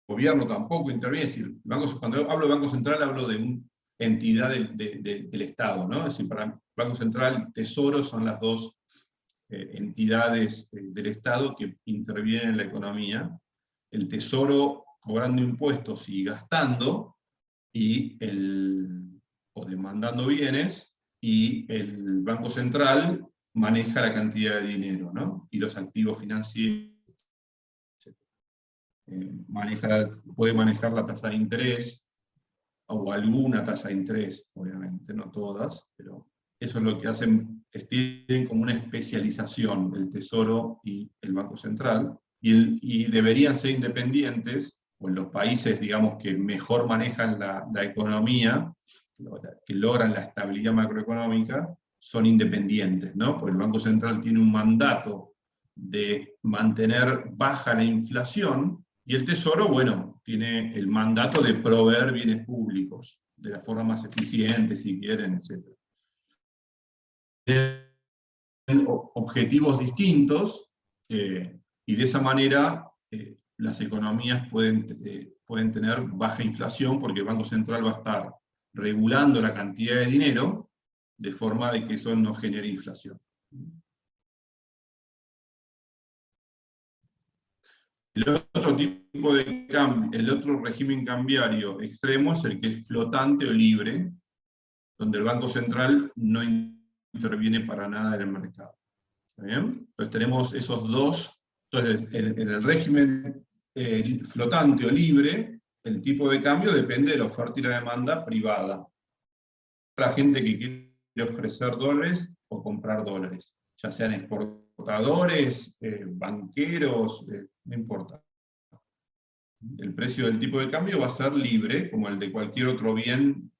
gobierno tampoco interviene. Es decir, cuando hablo de Banco Central hablo de una entidad del Estado, ¿no? Es decir, para el Banco Central y Tesoro son las dos entidades del Estado que intervienen en la economía. El Tesoro cobrando impuestos y gastando, o demandando bienes, y el Banco Central maneja la cantidad de dinero, ¿no? Y los activos financieros. Puede manejar la tasa de interés, o alguna tasa de interés, obviamente, no todas, pero eso es lo que hacen, tienen como una especialización el Tesoro y el Banco Central, y deberían ser independientes, o en los países, digamos, que mejor manejan la economía, que logran la estabilidad macroeconómica, son independientes, ¿no? Porque el Banco Central tiene un mandato de mantener baja la inflación, y el Tesoro, bueno, tiene el mandato de proveer bienes públicos de la forma más eficiente, si quieren, etc. Tienen objetivos distintos, y de esa manera las economías pueden tener baja inflación, porque el Banco Central va a estar regulando la cantidad de dinero de forma de que eso no genere inflación. El otro tipo de cambio, el otro régimen cambiario extremo es el que es flotante o libre, donde el Banco Central no interviene para nada en el mercado. ¿Está bien? Entonces tenemos esos dos. Entonces, en el régimen flotante o libre, el tipo de cambio depende de la oferta y la demanda privada. La gente que quiere ofrecer dólares o comprar dólares, ya sean exportadores, banqueros, no importa. El precio del tipo de cambio va a ser libre, como el de cualquier otro bien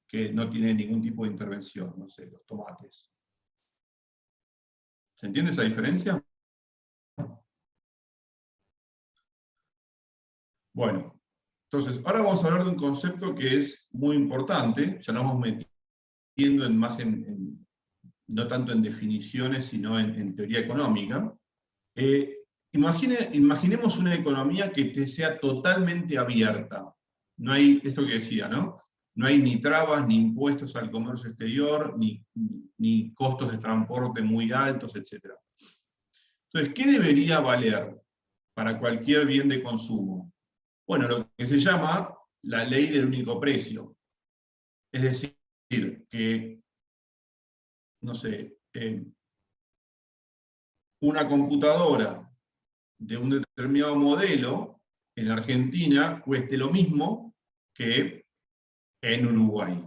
que no tiene ningún tipo de intervención, no sé, los tomates. ¿Se entiende esa diferencia? Bueno, entonces, ahora vamos a hablar de un concepto que es muy importante, ya nos vamos metiendo no tanto en definiciones, sino en teoría económica. Imaginemos una economía que sea totalmente abierta. No hay, esto que decía, ¿no? No hay ni trabas, ni impuestos al comercio exterior, ni costos de transporte muy altos, etc. Entonces, ¿qué debería valer para cualquier bien de consumo? Bueno, lo que se llama la ley del único precio. Es decir, que, no sé, una computadora de un determinado modelo en Argentina cueste lo mismo que en Uruguay.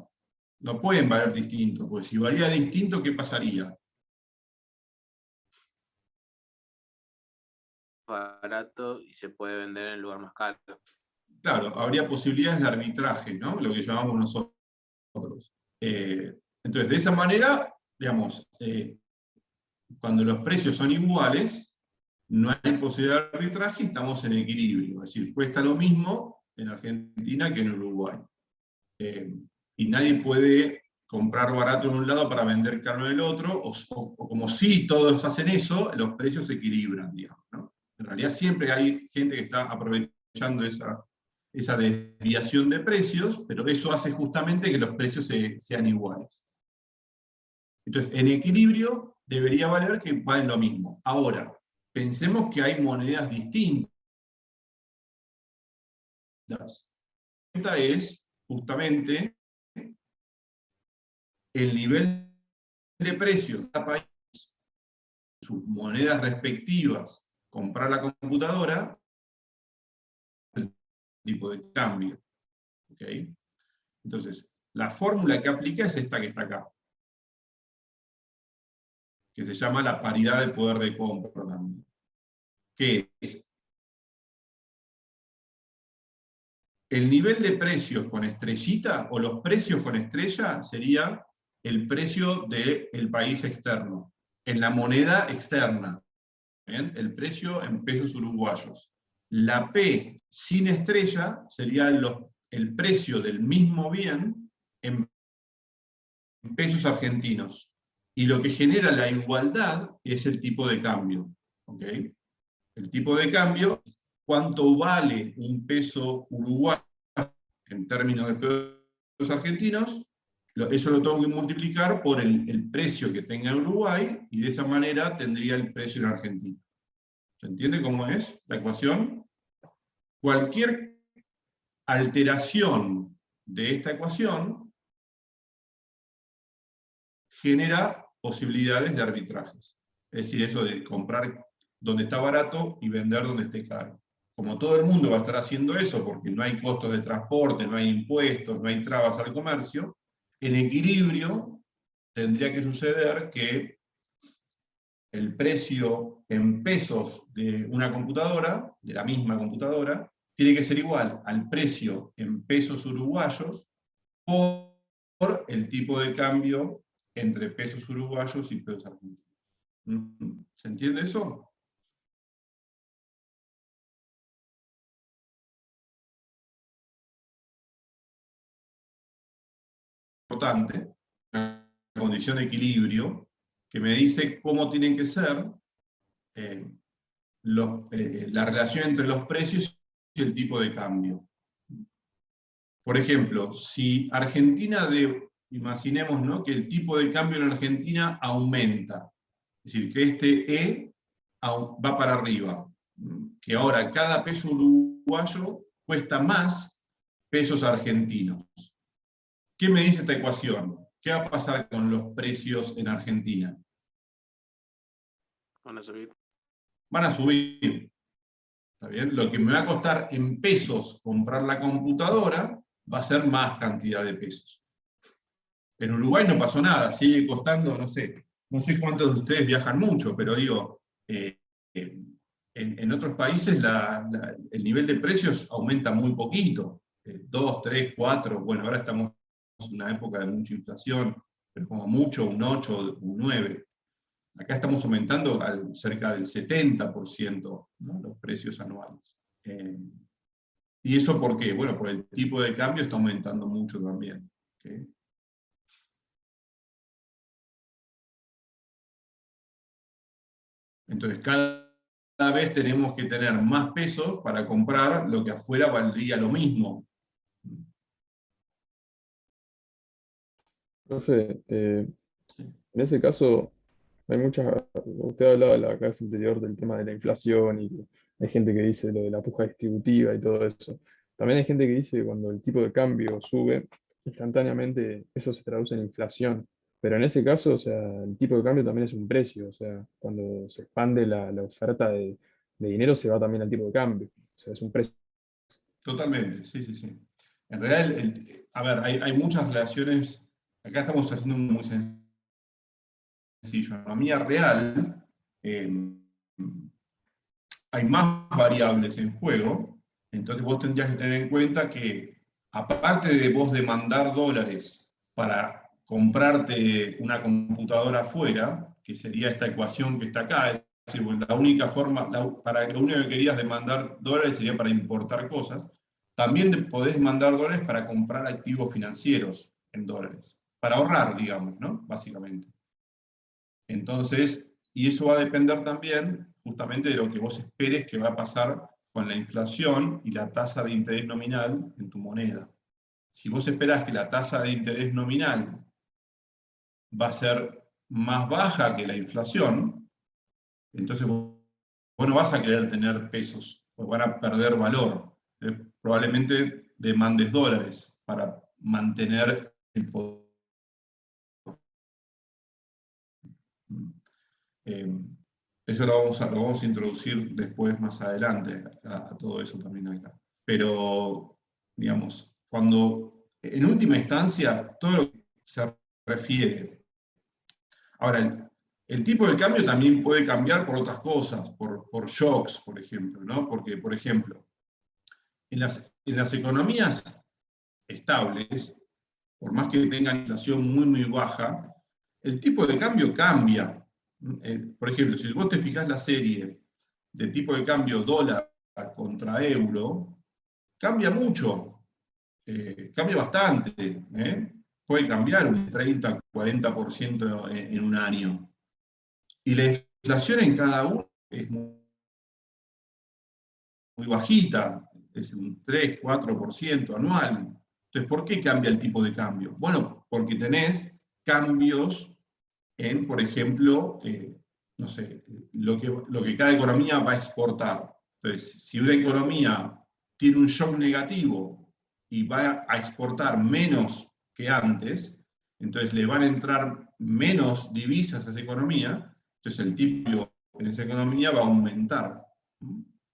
No pueden valer distinto, porque si valía distinto, ¿qué pasaría? barato y se puede vender en el lugar más caro. Claro, habría posibilidades de arbitraje, ¿no? Lo que llamamos nosotros. Entonces, de esa manera, digamos, cuando los precios son iguales, no hay posibilidad de arbitraje y estamos en equilibrio. Es decir, cuesta lo mismo en Argentina que en Uruguay. Y nadie puede comprar barato en un lado para vender caro en el otro, o como si todos hacen eso, los precios se equilibran, digamos, ¿no? En realidad siempre hay gente que está aprovechando esa desviación de precios, pero eso hace justamente que los precios sean iguales. Entonces, en equilibrio debería valer que valen lo mismo. Ahora, pensemos que hay monedas distintas. Esta es justamente el nivel de precio de cada país, sus monedas respectivas, comprar la computadora, el tipo de cambio. ¿Okay? Entonces, la fórmula que aplica es esta que está acá, que se llama la paridad de poder de compra también, que es el nivel de precios con estrellita, o los precios con estrella, sería el precio del país externo, en la moneda externa, ¿bien? El precio en pesos uruguayos. La P sin estrella sería el precio del mismo bien en pesos argentinos. Y lo que genera la igualdad es el tipo de cambio. ¿Okay? El tipo de cambio, cuánto vale un peso uruguayo en términos de pesos argentinos, eso lo tengo que multiplicar por el precio que tenga en Uruguay, y de esa manera tendría el precio en Argentina. ¿Se entiende cómo es la ecuación? Cualquier alteración de esta ecuación genera posibilidades de arbitrajes. Es decir, eso de comprar donde está barato y vender donde esté caro. Como todo el mundo va a estar haciendo eso, porque no hay costos de transporte, no hay impuestos, no hay trabas al comercio, en equilibrio tendría que suceder que el precio en pesos de una computadora, de la misma computadora, tiene que ser igual al precio en pesos uruguayos por el tipo de cambio entre pesos uruguayos y pesos argentinos. ¿Se entiende eso? Importante, una condición de equilibrio que me dice cómo tienen que ser la relación entre los precios y el tipo de cambio. Por ejemplo, si Argentina, imaginemos, ¿no?, que el tipo de cambio en Argentina aumenta, es decir, que este E va para arriba, que ahora cada peso uruguayo cuesta más pesos argentinos. ¿Qué me dice esta ecuación? ¿Qué va a pasar con los precios en Argentina? Van a subir. Van a subir. ¿Está bien? Lo que me va a costar en pesos comprar la computadora va a ser más cantidad de pesos. En Uruguay no pasó nada, sigue costando, no sé cuántos de ustedes viajan mucho, pero digo, en otros países el nivel de precios aumenta muy poquito, 2, 3, 4, bueno, ahora estamos en una época de mucha inflación, pero como mucho un 8, un 9. Acá estamos aumentando cerca del 70%, ¿no?, los precios anuales. ¿Y eso por qué? Bueno, por el tipo de cambio está aumentando mucho también. ¿Okay? Entonces, cada vez tenemos que tener más pesos para comprar lo que afuera valdría lo mismo. Profe, en ese caso, hay usted hablaba en la clase anterior del tema de la inflación, y que hay gente que dice lo de la puja distributiva y todo eso. También hay gente que dice que cuando el tipo de cambio sube, instantáneamente eso se traduce en inflación. Pero en ese caso, o sea, el tipo de cambio también es un precio. O sea, cuando se expande la oferta de dinero, se va también al tipo de cambio. O sea, es un precio. Totalmente, sí, sí, sí. En realidad, a ver, hay muchas relaciones. Acá estamos haciendo muy sencillo. La economía real hay más variables en juego, entonces vos tendrías que tener en cuenta que, aparte de vos demandar dólares para comprarte una computadora afuera, que sería esta ecuación que está acá, es decir, la única forma, lo único que querías demandar dólares sería para importar cosas, también podés demandar dólares para comprar activos financieros en dólares, para ahorrar, digamos, ¿no? Básicamente. Entonces, y eso va a depender también justamente de lo que vos esperes que va a pasar con la inflación y la tasa de interés nominal en tu moneda. Si vos esperás que la tasa de interés nominal va a ser más baja que la inflación, entonces vos no vas a querer tener pesos, porque van a perder valor. Probablemente demandes dólares para mantener el poder. Eso lo vamos a introducir después, más adelante, a todo eso también acá. Pero, digamos, en última instancia, todo lo que se refiere. Ahora, el tipo de cambio también puede cambiar por otras cosas, por shocks, por ejemplo, ¿no? Porque, por ejemplo, en las economías estables, por más que tengan inflación muy, muy baja, el tipo de cambio cambia. Por ejemplo, si vos te fijás la serie de tipo de cambio dólar contra euro, cambia mucho, cambia bastante. Puede cambiar un 30-40% en un año. Y la inflación en cada uno es muy bajita, es un 3-4% anual. Entonces, ¿por qué cambia el tipo de cambio? Bueno, porque tenés cambios en, por ejemplo, no sé, lo que cada economía va a exportar. Entonces, si una economía tiene un shock negativo y va a exportar menos que antes, entonces le van a entrar menos divisas a esa economía, entonces el tipo en esa economía va a aumentar,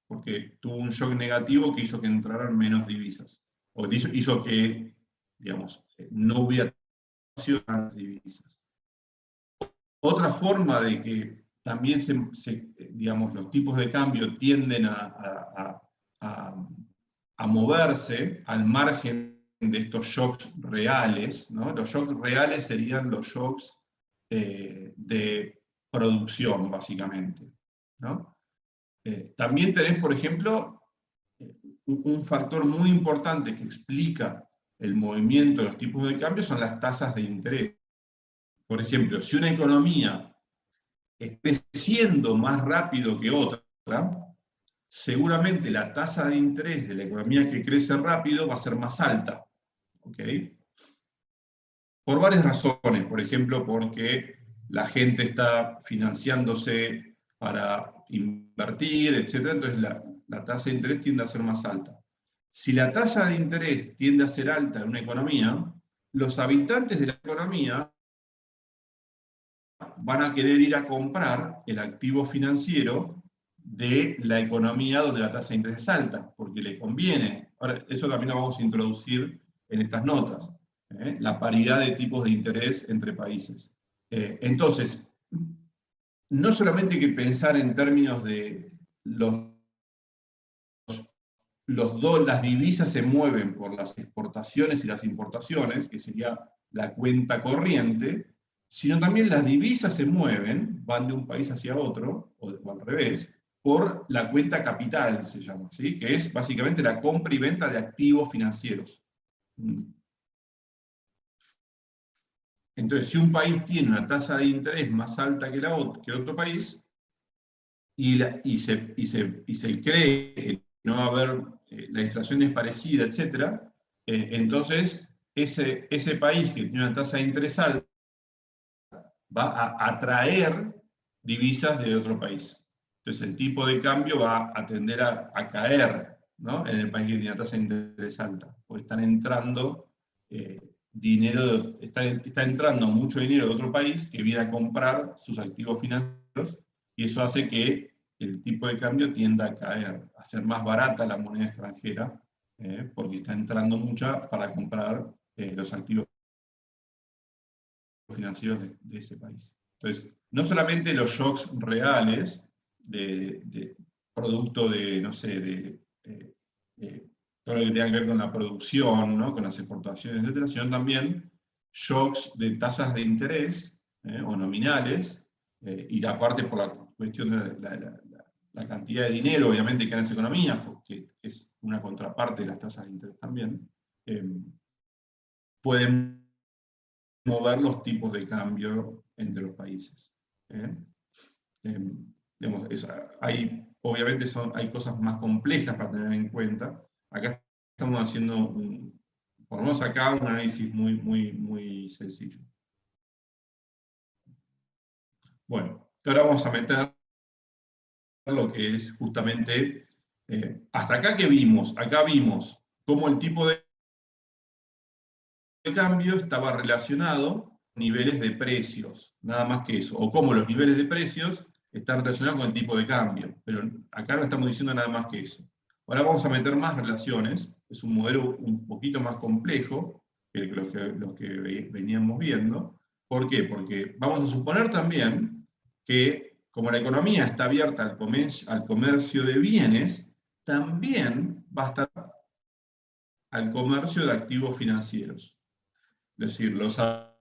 porque tuvo un shock negativo que hizo que entraran menos divisas, o hizo que, digamos, no hubiera divisas. Otra forma de que también digamos, los tipos de cambio tienden a moverse al margen de estos shocks reales, ¿no? Los shocks reales serían los shocks de producción, básicamente, ¿no? También tenés, por ejemplo, un factor muy importante que explica el movimiento de los tipos de cambio son las tasas de interés. Por ejemplo, si una economía está creciendo más rápido que otra, seguramente la tasa de interés de la economía que crece rápido va a ser más alta. ¿Okay? Por varias razones. Por ejemplo, porque la gente está financiándose para invertir, etc. Entonces la tasa de interés tiende a ser más alta. Si la tasa de interés tiende a ser alta en una economía, los habitantes de la economía van a querer ir a comprar el activo financiero de la economía donde la tasa de interés es alta, porque le conviene. Ahora, eso también lo vamos a introducir en estas notas, la paridad de tipos de interés entre países. Entonces, no solamente hay que pensar en términos de las divisas se mueven por las exportaciones y las importaciones, que sería la cuenta corriente, sino también las divisas se mueven, van de un país hacia otro, o al revés, por la cuenta capital, se llama, ¿sí? Que es básicamente la compra y venta de activos financieros. Entonces, si un país tiene una tasa de interés más alta que otro país, y se cree que no va a haber, la inflación es parecida, etc., entonces ese país que tiene una tasa de interés alta va a atraer divisas de otro país. Entonces el tipo de cambio va a tender a caer, ¿no? En el país que tiene una tasa de interés alta, porque están entrando dinero, está entrando mucho dinero de otro país que viene a comprar sus activos financieros, y eso hace que el tipo de cambio tienda a caer, a ser más barata la moneda extranjera, porque está entrando mucha para comprar los activos financieros de ese país. Entonces, no solamente los shocks reales producto de, no sé, todo lo que tenga que ver con la producción, ¿no? Con las exportaciones, etcétera, sino también shocks de tasas de interés o nominales, y aparte por la cuestión de la cantidad de dinero, obviamente, que hay en esa economía, porque es una contraparte de las tasas de interés también, pueden mover los tipos de cambio entre los países. Digamos, obviamente hay cosas más complejas para tener en cuenta. Acá estamos haciendo, por lo menos acá, un análisis muy sencillo. Bueno, ahora vamos a meter lo que es justamente, hasta acá que vimos, acá vimos cómo el tipo de cambio estaba relacionado con niveles de precios, nada más que eso, o cómo los niveles de precios están relacionados con el tipo de cambio, pero acá no estamos diciendo nada más que eso. Ahora vamos a meter más relaciones, es un modelo un poquito más complejo que los que veníamos viendo. ¿Por qué? Porque vamos a suponer también que como la economía está abierta al comercio de bienes, también va a estar al comercio de activos financieros. Es decir, los de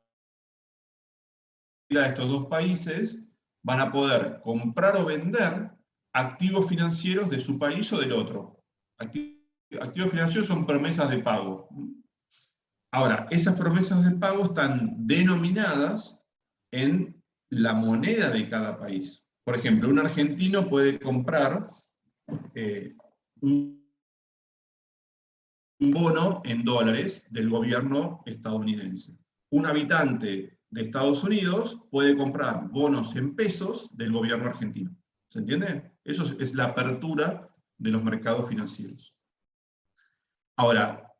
estos dos países van a poder comprar o vender activos financieros de su país o del otro. Activos financieros son promesas de pago. Ahora, esas promesas de pago están denominadas en la moneda de cada país. Por ejemplo, un argentino puede comprar un bono en dólares del gobierno estadounidense. Un habitante de Estados Unidos puede comprar bonos en pesos del gobierno argentino. ¿Se entiende? Eso es la apertura de los mercados financieros. Ahora,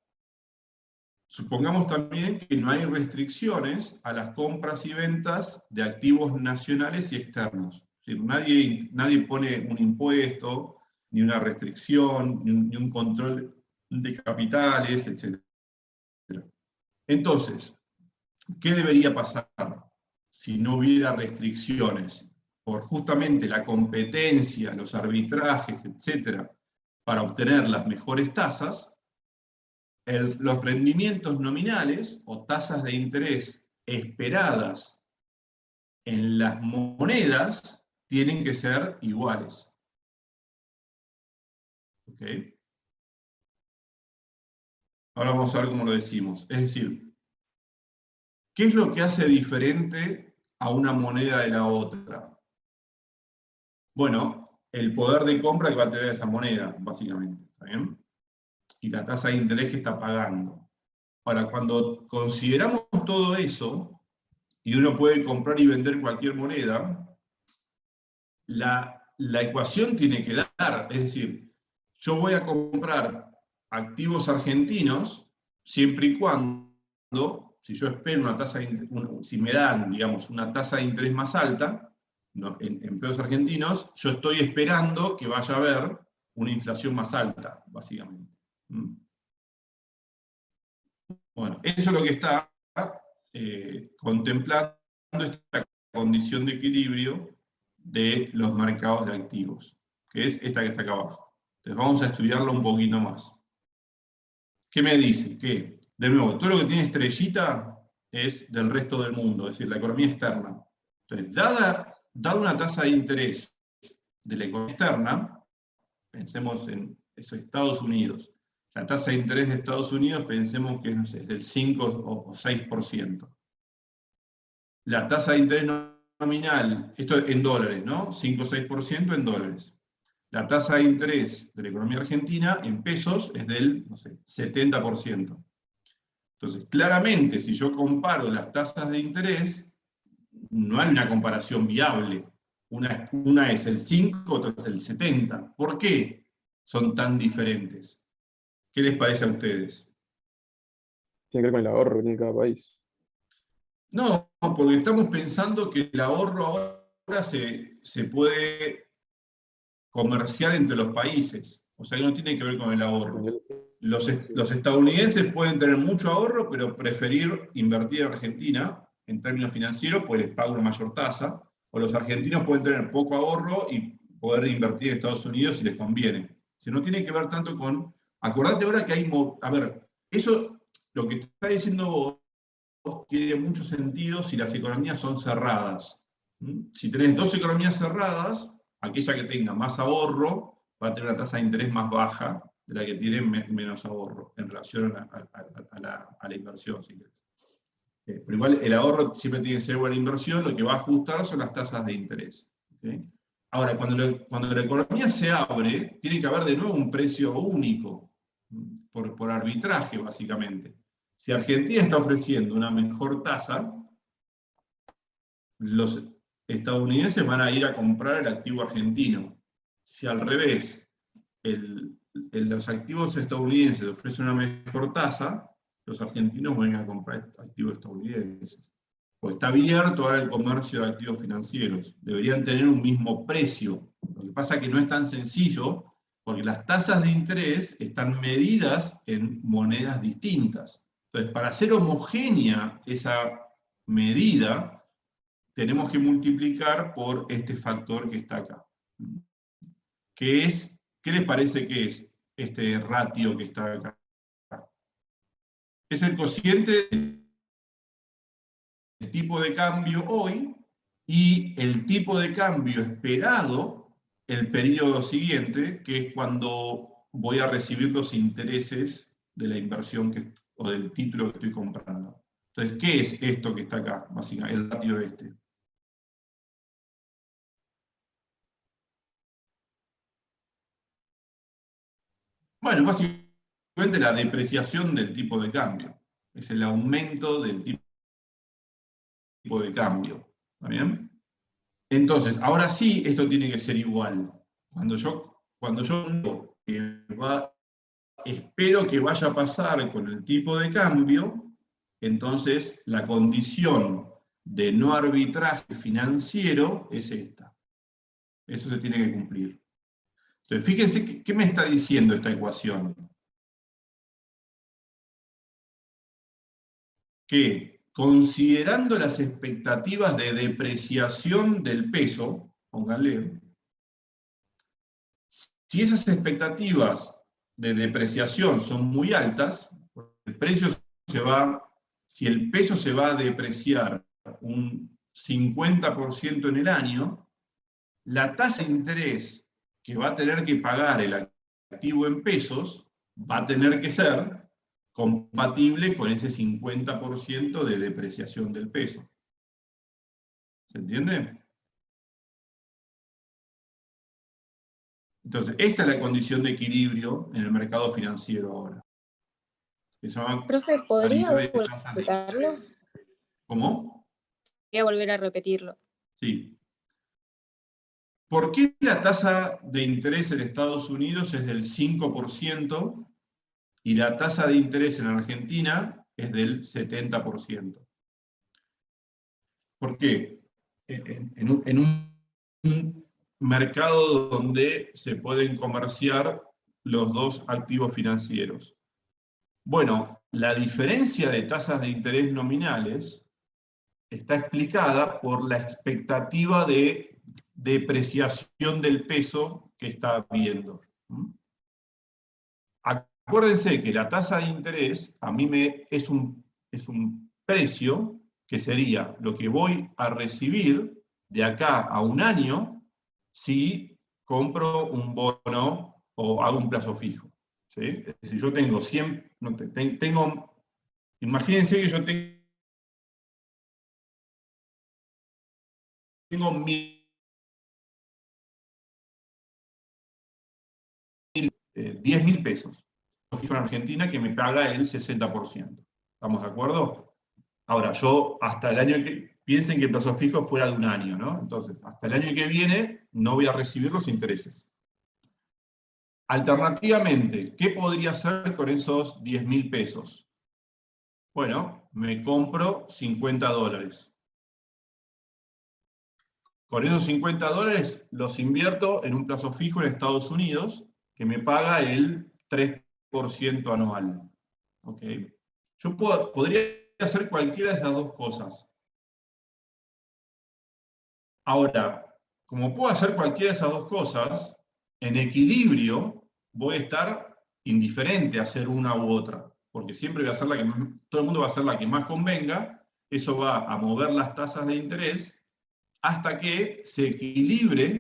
supongamos también que no hay restricciones a las compras y ventas de activos nacionales y externos. Es decir, nadie pone un impuesto, ni una restricción, ni un control de capitales, etc. Entonces, ¿qué debería pasar si no hubiera restricciones? Por justamente la competencia, los arbitrajes, etc., para obtener las mejores tasas, los rendimientos nominales o tasas de interés esperadas en las monedas tienen que ser iguales. ¿Ok? Ahora vamos a ver cómo lo decimos. Es decir, ¿qué es lo que hace diferente a una moneda de la otra? Bueno, el poder de compra que va a tener esa moneda, básicamente. ¿Está bien? Y la tasa de interés que está pagando. Ahora, cuando consideramos todo eso, y uno puede comprar y vender cualquier moneda, la ecuación tiene que dar. Es decir, yo voy a comprar activos argentinos siempre y cuando, si yo espero una tasa, si me dan, digamos, una tasa de interés más alta, en pesos argentinos, yo estoy esperando que vaya a haber una inflación más alta, básicamente. Bueno, eso es lo que está contemplando esta condición de equilibrio de los mercados de activos, que es esta que está acá abajo. Entonces vamos a estudiarlo un poquito más. ¿Qué me dice? Que, de nuevo, todo lo que tiene estrellita es del resto del mundo, es decir, la economía externa. Entonces, dada una tasa de interés de la economía externa, pensemos en eso, Estados Unidos. La tasa de interés de Estados Unidos, pensemos que no sé, es del 5 o 6%. La tasa de interés nominal, esto en dólares, ¿no? 5 o 6% en dólares. La tasa de interés de la economía argentina en pesos es del, no sé, 70%. Entonces, claramente, si yo comparo las tasas de interés, no hay una comparación viable. Una es el 5, otra es el 70. ¿Por qué son tan diferentes? ¿Qué les parece a ustedes? Tiene que ver con el ahorro que tiene cada país. No, porque estamos pensando que el ahorro ahora se puede comerciar entre los países. O sea, que no tiene que ver con el ahorro. Los estadounidenses pueden tener mucho ahorro, pero preferir invertir en Argentina, en términos financieros, pues les paga una mayor tasa. O los argentinos pueden tener poco ahorro y poder invertir en Estados Unidos si les conviene. Si no tiene que ver tanto con... Acordate ahora que hay... A ver, eso, lo que está diciendo vos, tiene mucho sentido si las economías son cerradas. Si tenés dos economías cerradas, aquella que tenga más ahorro va a tener una tasa de interés más baja de la que tiene menos ahorro en relación a la inversión, si querés. Pero igual el ahorro siempre tiene que ser buena inversión, lo que va a ajustar son las tasas de interés. ¿Okay? Ahora, cuando la economía se abre, tiene que haber de nuevo un precio único, por arbitraje, básicamente. Si Argentina está ofreciendo una mejor tasa, los estadounidenses van a ir a comprar el activo argentino. Si al revés, los activos estadounidenses ofrecen una mejor tasa, los argentinos van a comprar activos estadounidenses. Pues está abierto ahora el comercio de activos financieros. Deberían tener un mismo precio. Lo que pasa es que no es tan sencillo, porque las tasas de interés están medidas en monedas distintas. Entonces, para hacer homogénea esa medida, tenemos que multiplicar por este factor que está acá. ¿Qué les parece que es este ratio que está acá? Es el cociente del tipo de cambio hoy y el tipo de cambio esperado el periodo siguiente, que es cuando voy a recibir los intereses de la inversión o del título que estoy comprando. Entonces, ¿qué es esto que está acá? Básicamente, el ratio este. Bueno, básicamente la depreciación del tipo de cambio. Es el aumento del tipo de cambio. ¿Está bien? Entonces, ahora sí, esto tiene que ser igual. Cuando yo digo que espero que vaya a pasar con el tipo de cambio, entonces la condición de no arbitraje financiero es esta. Eso se tiene que cumplir. Entonces, fíjense qué me está diciendo esta ecuación. Que considerando las expectativas de depreciación del peso, pónganle, si esas expectativas de depreciación son muy altas, si el peso se va a depreciar un 50% en el año, la tasa de interés que va a tener que pagar el activo en pesos va a tener que ser compatible con ese 50% de depreciación del peso. ¿Se entiende? Entonces, esta es la condición de equilibrio en el mercado financiero ahora. Profe, ¿podría paridad de volver a tasas de explicarlo? interés. ¿Cómo? Voy a volver a repetirlo. Sí. ¿Por qué la tasa de interés en Estados Unidos es del 5% y la tasa de interés en Argentina es del 70%? ¿Por qué? En un mercado donde se pueden comerciar los dos activos financieros. Bueno, la diferencia de tasas de interés nominales está explicada por la expectativa de depreciación del peso que está habiendo. Acuérdense que la tasa de interés a mí es un precio que sería lo que voy a recibir de acá a un año si compro un bono o hago un plazo fijo. ¿Sí? Es decir, yo tengo 100, imagínense que yo tengo 10.000 pesos fijo en Argentina que me paga el 60%. ¿Estamos de acuerdo? Ahora, yo hasta el año que... Piensen que el plazo fijo fuera de un año, ¿no? Entonces, hasta el año que viene no voy a recibir los intereses. Alternativamente, ¿qué podría hacer con esos 10.000 pesos? Bueno, me compro $50. Con esos $50 los invierto en un plazo fijo en Estados Unidos que me paga el 3% anual. ¿Okay? Yo podría hacer cualquiera de esas dos cosas. Ahora, como puedo hacer cualquiera de esas dos cosas, en equilibrio voy a estar indiferente a hacer una u otra, porque siempre voy a hacer todo el mundo va a hacer la que más convenga, eso va a mover las tasas de interés hasta que se equilibre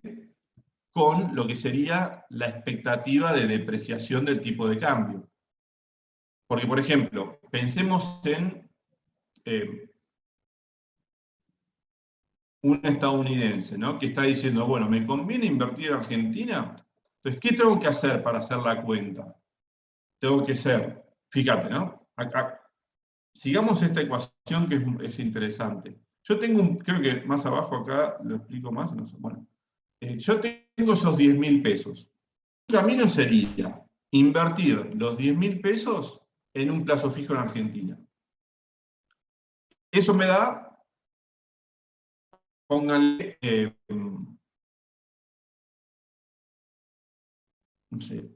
con lo que sería la expectativa de depreciación del tipo de cambio. Porque, por ejemplo, pensemos en un estadounidense, ¿no? Que está diciendo, bueno, ¿me conviene invertir en Argentina? Entonces, ¿qué tengo que hacer para hacer la cuenta? Tengo que ser, fíjate, ¿no? Acá, sigamos esta ecuación que es interesante. Yo tengo creo que más abajo acá, lo explico más, no sé, bueno. Yo tengo esos 10.000 pesos. El camino sería invertir los 10.000 pesos en un plazo fijo en Argentina. Eso me da, pónganle, no sé,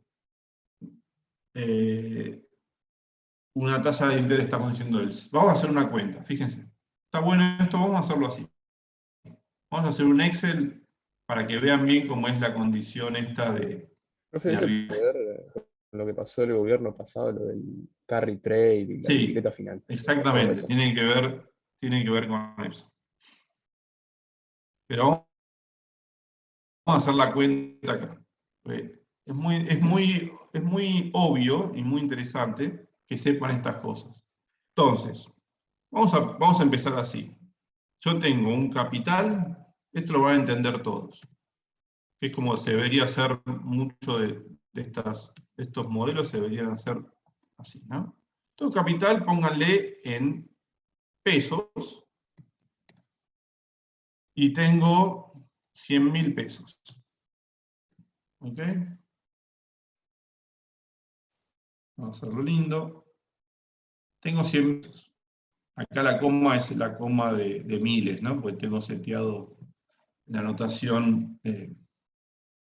una tasa de interés, estamos diciendo, vamos a hacer una cuenta, fíjense. Está bueno esto, vamos a hacerlo así. Vamos a hacer un Excel para que vean bien cómo es la condición esta de Profe, ¿eso tiene que ver con lo que pasó el gobierno pasado, lo del carry trade y la Sí, bicicleta financiera? exactamente, tienen que ver con eso. Pero vamos a hacer la cuenta acá. Es muy obvio y muy interesante que sepan estas cosas. Entonces, vamos a empezar así. Yo tengo un capital, esto lo van a entender todos, que es como se debería hacer mucho de estos modelos, se deberían hacer así, ¿no? Todo capital, pónganle en pesos, y tengo 100.000 pesos. ¿Ok? Vamos a hacerlo lindo. Tengo 100 pesos. Acá la coma es la coma de miles, ¿no? Porque tengo seteado la notación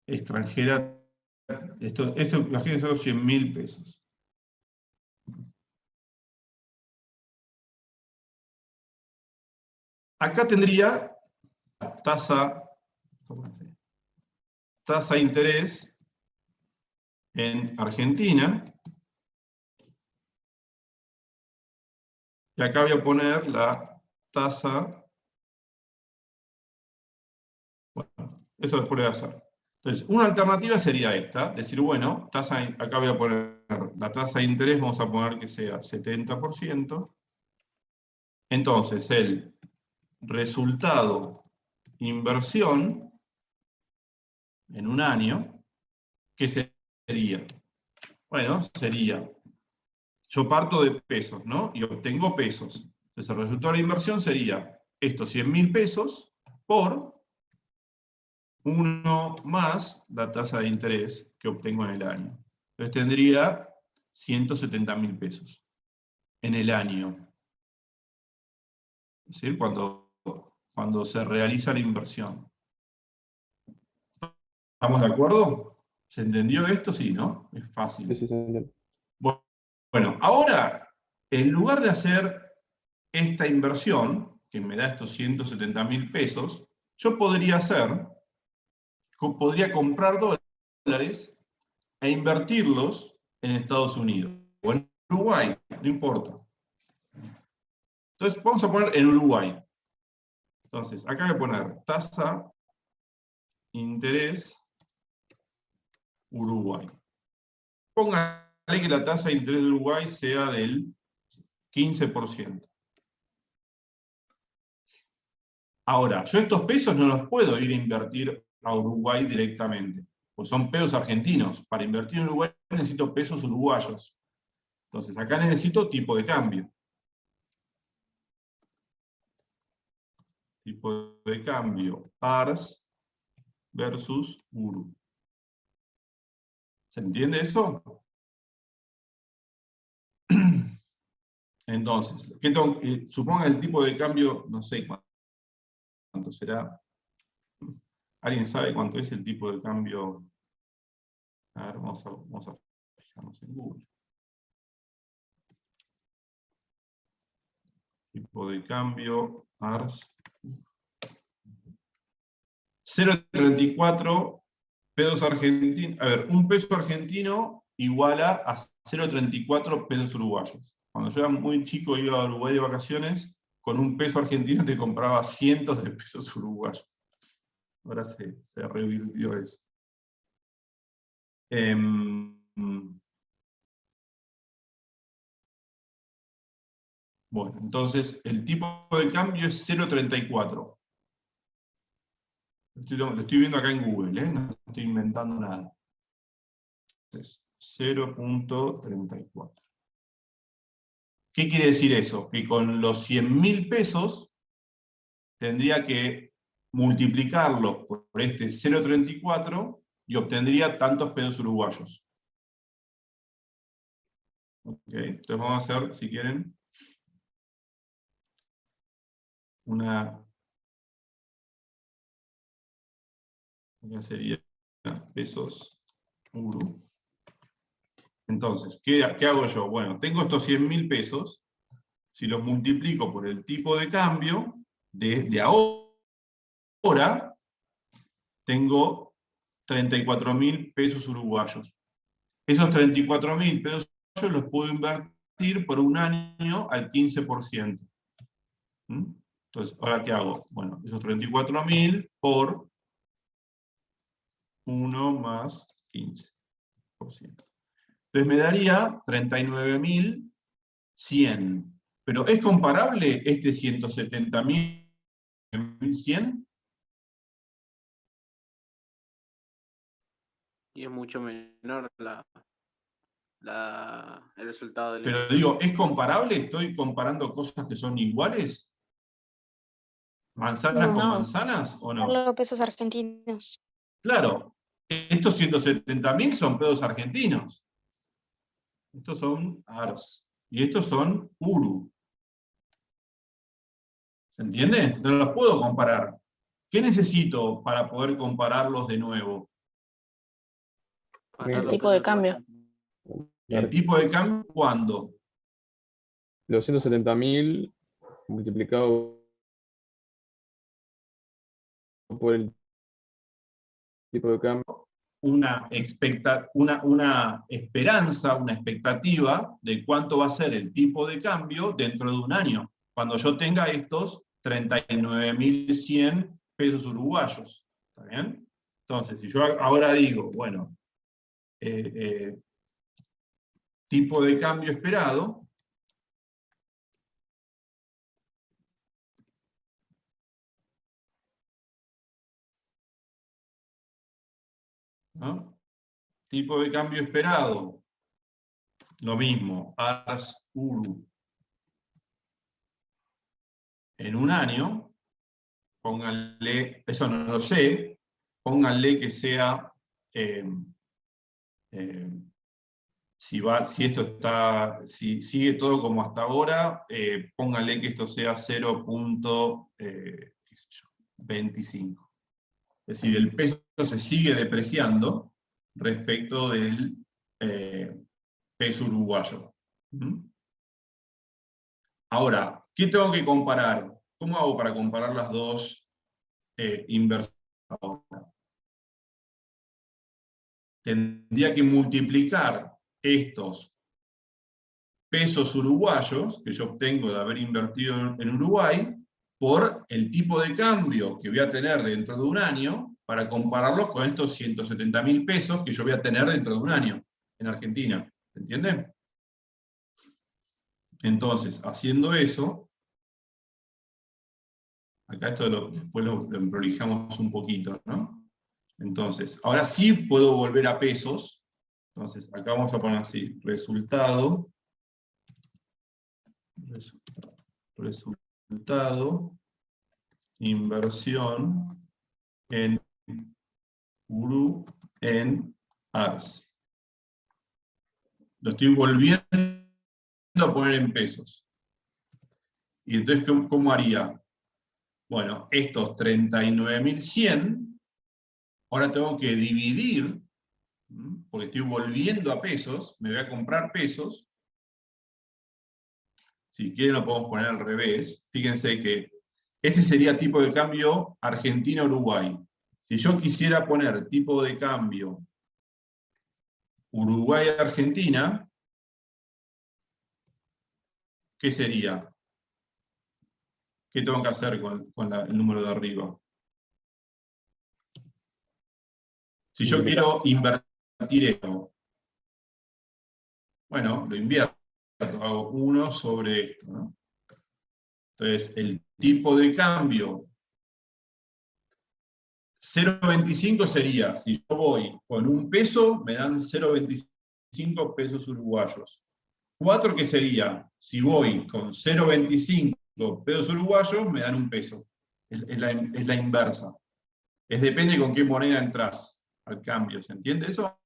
extranjera. Esto imagínense, son 100.000 pesos. Acá tendría tasa de interés en Argentina. Y acá voy a poner la tasa. Bueno, eso después voy a hacer. Entonces, una alternativa sería esta, decir, bueno, acá voy a poner la tasa de interés, vamos a poner que sea 70%. Entonces, el resultado inversión en un año, ¿qué sería? Bueno, sería, yo parto de pesos, ¿no? Y obtengo pesos. Entonces, el resultado de la inversión sería estos 100.000 pesos por 1 más la tasa de interés que obtengo en el año. Entonces tendría 170.000 pesos en el año. Es decir, cuando se realiza la inversión. ¿Estamos de acuerdo? ¿Se entendió esto? Sí, ¿no? Es fácil. Sí, sí, se entiende. Bueno, ahora, en lugar de hacer esta inversión, que me da estos 170.000 pesos, yo podría comprar dólares e invertirlos en Estados Unidos o en Uruguay, no importa. Entonces, vamos a poner en Uruguay. Entonces, acá voy a poner tasa interés Uruguay. Póngale que la tasa de interés de Uruguay sea del 15%. Ahora, yo estos pesos no los puedo ir a invertir a Uruguay directamente, pues son pesos argentinos. Para invertir en Uruguay necesito pesos uruguayos. Entonces, acá necesito tipo de cambio. Tipo de cambio ARS versus URU. ¿Se entiende eso? Entonces, supongan el tipo de cambio, no sé cuánto será. ¿Alguien sabe cuánto es el tipo de cambio? A ver, vamos a fijarnos en Google. Tipo de cambio ARS 0,34 pesos argentinos. A ver, un peso argentino iguala a 0,34 pesos uruguayos. Cuando yo era muy chico iba a Uruguay de vacaciones, con un peso argentino te compraba cientos de pesos uruguayos. Ahora se revirtió eso. Bueno, entonces el tipo de cambio es 0,34. Lo estoy viendo acá en Google, no estoy inventando nada. Entonces, 0,34. ¿Qué quiere decir eso? Que con los 100.000 pesos tendría que multiplicarlo por este 0,34 y obtendría tantos pesos uruguayos. Okay, entonces vamos a hacer, si quieren, acá sería pesos uru. Entonces, ¿qué hago yo? Bueno, tengo estos 100.000 pesos, si los multiplico por el tipo de cambio, desde ahora tengo 34.000 pesos uruguayos. Esos 34.000 pesos uruguayos los puedo invertir por un año al 15%. Entonces, ¿ahora qué hago? Bueno, esos 34.000 por 1 más 15%. Entonces me daría 39.100. Pero ¿es comparable este 170.100? Y es mucho menor el resultado del Pero digo, ¿es comparable? ¿Estoy comparando cosas que son iguales? ¿Manzanas con No, manzanas o no? los pesos argentinos. Claro, estos 170.000 son pesos argentinos. Estos son ARS. Y estos son URU. ¿Se entiende? No los puedo comparar. ¿Qué necesito para poder compararlos de nuevo? Pasar El los tipo de pesos cambio. ¿El tipo de cambio cuándo? Los 170.000 multiplicado por el tipo de cambio. Una esperanza, una expectativa de cuánto va a ser el tipo de cambio dentro de un año, cuando yo tenga estos 39.100 pesos uruguayos. ¿Está bien? Entonces, si yo ahora digo, bueno, tipo de cambio esperado, ¿no? Tipo de cambio esperado, lo mismo, ARS URU. En un año, pónganle, eso no lo sé, pónganle que sea, si esto está, si sigue todo como hasta ahora, pónganle que esto sea 0,25. Es decir, el peso se sigue depreciando respecto del peso uruguayo. Ahora, ¿qué tengo que comparar? ¿Cómo hago para comparar las dos inversiones? Tendría que multiplicar estos pesos uruguayos que yo obtengo de haber invertido en Uruguay por el tipo de cambio que voy a tener dentro de un año para compararlos con estos 170.000 pesos que yo voy a tener dentro de un año en Argentina. ¿Se entiende? Entonces, haciendo eso, acá esto después lo prolijamos un poquito, ¿no? Entonces, ahora sí puedo volver a pesos. Entonces, acá vamos a poner así, resultado, inversión en URU en ARS. Lo estoy volviendo a poner en pesos. Y entonces, ¿cómo haría? Bueno, estos 39.100, ahora tengo que dividir, porque estoy volviendo a pesos, me voy a comprar pesos. Si quieren lo podemos poner al revés. Fíjense que este sería tipo de cambio Argentina-Uruguay. Si yo quisiera poner tipo de cambio Uruguay-Argentina, ¿qué sería? ¿Qué tengo que hacer con el número de arriba? Si yo quiero invertir esto, bueno, lo invierto, hago 1 sobre esto, ¿no? Entonces, el tipo de cambio 0,25 sería, si yo voy con 1 peso, me dan 0,25 pesos uruguayos. 4, ¿qué sería? Si voy con 0,25 pesos uruguayos, me dan 1 peso. Es la inversa. Depende con qué moneda entras al cambio. ¿Se entiende eso?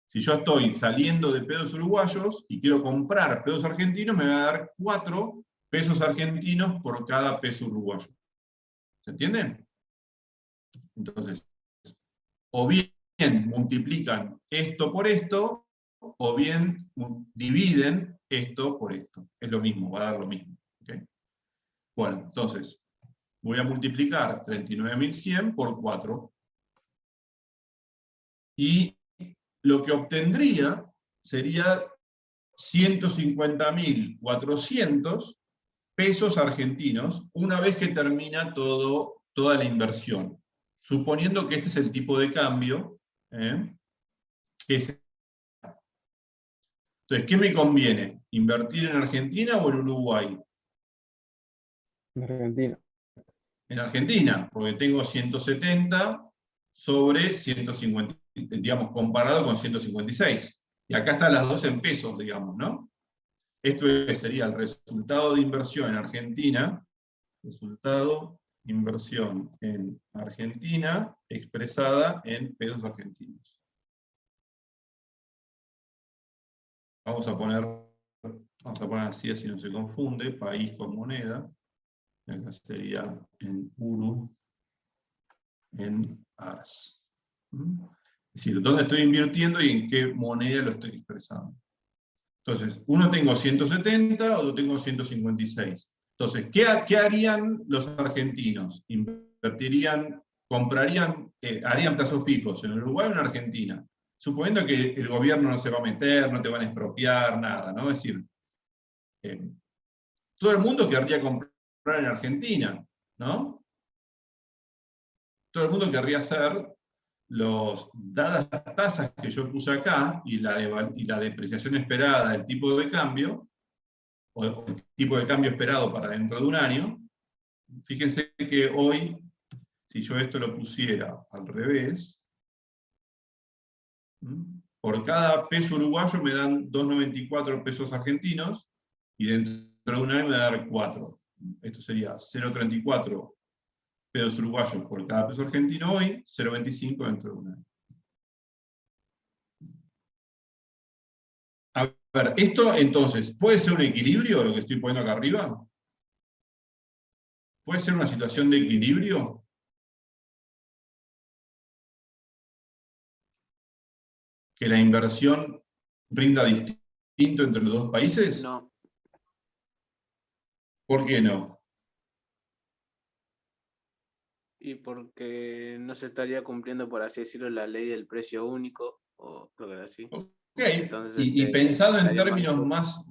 Si yo estoy saliendo de pesos uruguayos y quiero comprar pesos argentinos, me va a dar 4 pesos argentinos por cada peso uruguayo. ¿Se entiende? Entonces, o bien multiplican esto por esto, o bien dividen esto por esto. Es lo mismo, va a dar lo mismo. ¿Okay? Bueno, entonces, voy a multiplicar 39.100 por 4. Y lo que obtendría sería 150.400 pesos argentinos una vez que termina toda la inversión. Suponiendo que este es el tipo de cambio, entonces, ¿qué me conviene? ¿Invertir en Argentina o en Uruguay? En Argentina. En Argentina, porque tengo 170 sobre 150, digamos, comparado con 156. Y acá están las dos en pesos, digamos, ¿no? Esto sería el resultado de inversión en Argentina, resultado de inversión en Argentina expresada en pesos argentinos. Vamos a poner así no se confunde, país con moneda. Acá sería en Uru, en ARS. Es decir, dónde estoy invirtiendo y en qué moneda lo estoy expresando. Entonces, uno tengo 170, otro tengo 156. Entonces, ¿qué harían los argentinos? Invertirían, comprarían, harían plazos fijos en Uruguay o en Argentina. Suponiendo que el gobierno no se va a meter, no te van a expropiar, nada, ¿no? Es decir, todo el mundo querría comprar en Argentina, ¿no? Todo el mundo querría hacer dadas las tasas que yo puse acá y la depreciación esperada del tipo de cambio, o el tipo de cambio esperado para dentro de un año, fíjense que hoy, si yo esto lo pusiera al revés, por cada peso uruguayo me dan 2,94 pesos argentinos, y dentro de un año me va a dar 4. Esto sería 0,34 pesos uruguayos por cada peso argentino hoy, 0,25 dentro de un año. A ver, esto entonces, ¿puede ser un equilibrio lo que estoy poniendo acá arriba? ¿Puede ser una situación de equilibrio? ¿Que la inversión rinda distinto entre los dos países? No. ¿Por qué no? Y porque no se estaría cumpliendo, por así decirlo, la ley del precio único, o creo que era así. Ok, Entonces, y pensado en estaría términos más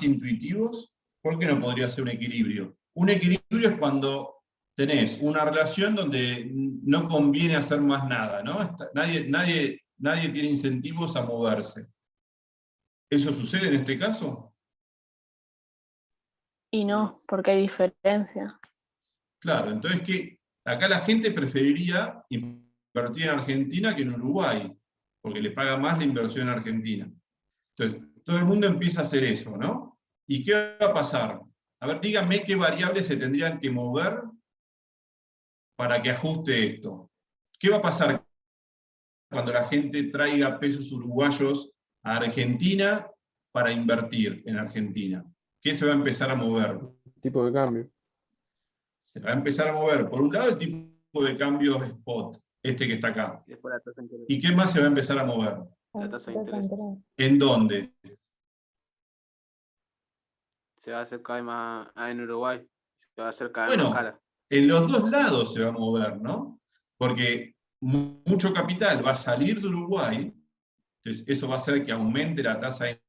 intuitivos, ¿por qué no podría ser un equilibrio? Un equilibrio es cuando tenés una relación donde no conviene hacer más nada, ¿no? Nadie tiene incentivos a moverse. ¿Eso sucede en este caso? Y no, porque hay diferencia. Claro, entonces acá la gente preferiría invertir en Argentina que en Uruguay, porque le paga más la inversión en Argentina. Entonces, todo el mundo empieza a hacer eso, ¿no? ¿Y qué va a pasar? A ver, díganme qué variables se tendrían que mover para que ajuste esto. ¿Qué va a pasar cuando la gente traiga pesos uruguayos a Argentina para invertir en Argentina? ¿Qué se va a empezar a mover? Tipo de cambio. Se va a empezar a mover, por un lado, el tipo de cambio spot, este que está acá. Y después la tasa de interés. ¿Y qué más se va a empezar a mover? La tasa de interés. ¿En dónde? Se va a hacer cada vez más en Uruguay. Se va a hacer cada vez más Bueno, cara. en los dos lados se va a mover, ¿no? porque mucho capital va a salir de Uruguay, entonces eso va a hacer que aumente la tasa de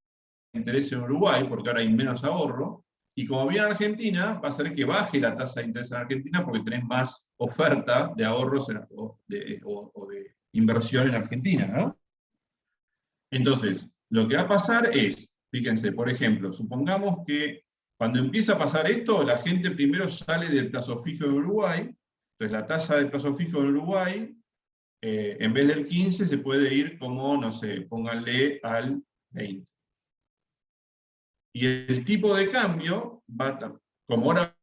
interés en Uruguay, porque ahora hay menos ahorro, y como viene Argentina, va a hacer que baje la tasa de interés en Argentina porque tenés más oferta de ahorros o de inversión en Argentina, ¿no? Entonces, lo que va a pasar es, fíjense, por ejemplo, supongamos que cuando empieza a pasar esto, la gente primero sale del plazo fijo en Uruguay, entonces la tasa de plazo fijo en Uruguay, en vez del 15, se puede ir como, no sé, pónganle al 20. Y el tipo de cambio, como ahora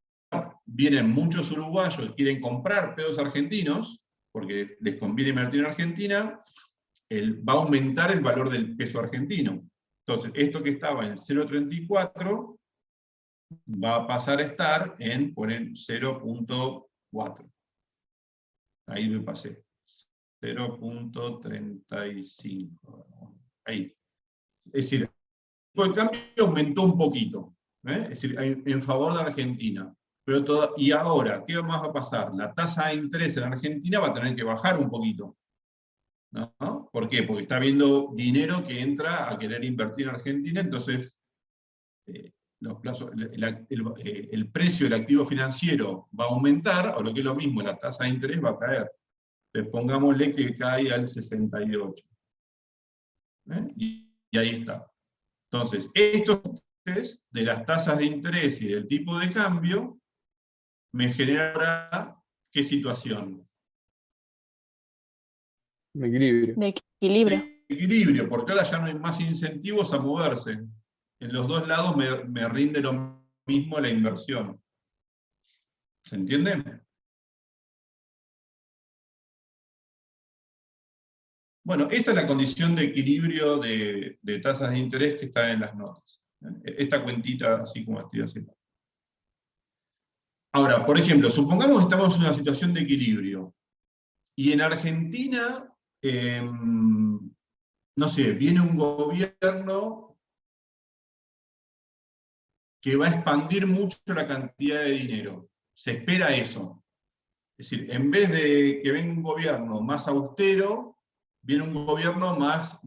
vienen muchos uruguayos que quieren comprar pesos argentinos, porque les conviene invertir en Argentina, va a aumentar el valor del peso argentino. Entonces, esto que estaba en 0,34 va a pasar a estar en 0,4. Ahí me pasé. 0,35. Ahí. Es decir, el tipo de cambio aumentó un poquito. Es decir, en favor de Argentina. Y ahora, ¿qué más va a pasar? La tasa de interés en Argentina va a tener que bajar un poquito, ¿no? ¿Por qué? Porque está habiendo dinero que entra a querer invertir en Argentina, entonces los plazos, el precio del activo financiero va a aumentar, o lo que es lo mismo, la tasa de interés va a caer. Entonces pongámosle que cae al 68. Y ahí está. Entonces, estos de las tasas de interés y del tipo de cambio me genera ¿qué situación? Un equilibrio. De equilibrio. Equilibrio, porque ahora ya no hay más incentivos a moverse. En los dos lados me rinde lo mismo la inversión. ¿Se entiende? Bueno, esta es la condición de equilibrio de tasas de interés que está en las notas. Esta cuentita, así como estoy haciendo. Ahora, por ejemplo, supongamos que estamos en una situación de equilibrio. Y en Argentina, no sé, viene un gobierno que va a expandir mucho la cantidad de dinero. Se espera eso. Es decir, en vez de que venga un gobierno más austero, viene un gobierno más,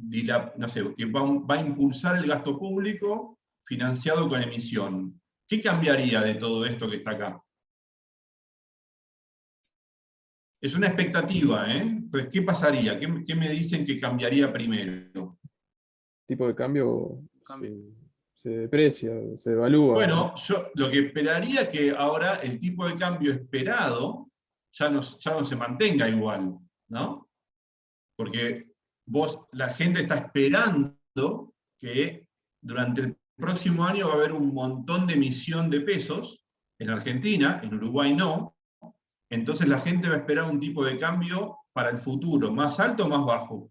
no sé, que va a impulsar el gasto público financiado con emisión. ¿Qué cambiaría de todo esto que está acá? Es una expectativa, ¿eh? Entonces, ¿qué pasaría? ¿Qué me dicen que cambiaría primero? Tipo de cambio se deprecia, se devalúa. Bueno, yo lo que esperaría es que ahora el tipo de cambio esperado ya no se mantenga igual, ¿no? Porque la gente está esperando que durante el próximo año va a haber un montón de emisión de pesos en Argentina, en Uruguay no. Entonces la gente va a esperar un tipo de cambio para el futuro, ¿más alto o más bajo?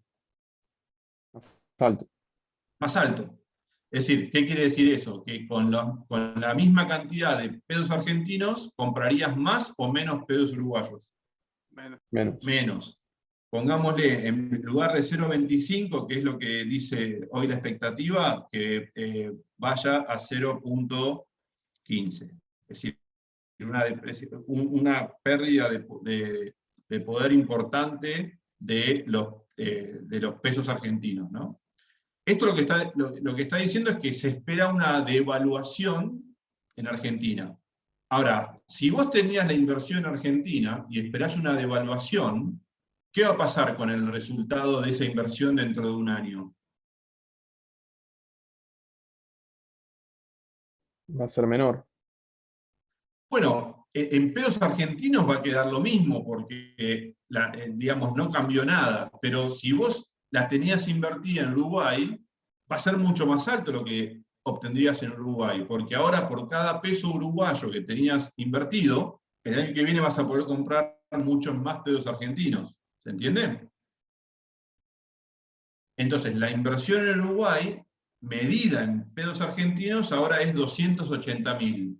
Alto. Más alto. Es decir, ¿qué quiere decir eso? Que con la misma cantidad de pesos argentinos, ¿comprarías más o menos pesos uruguayos? Menos. Menos. Pongámosle, en lugar de 0,25, que es lo que dice hoy la expectativa, que vaya a 0,15. Es decir, una pérdida de poder importante de los pesos argentinos, ¿no? Esto lo que está diciendo es que se espera una devaluación en Argentina. Ahora, si vos tenías la inversión en Argentina y esperás una devaluación, ¿qué va a pasar con el resultado de esa inversión dentro de un año? Va a ser menor. Bueno, en pesos argentinos va a quedar lo mismo, porque, digamos, no cambió nada. Pero si vos la tenías invertida en Uruguay, va a ser mucho más alto lo que obtendrías en Uruguay, porque ahora por cada peso uruguayo que tenías invertido, el año que viene vas a poder comprar muchos más pesos argentinos. ¿Se entiende? Entonces, la inversión en Uruguay, medida en pesos argentinos, ahora es 280.000.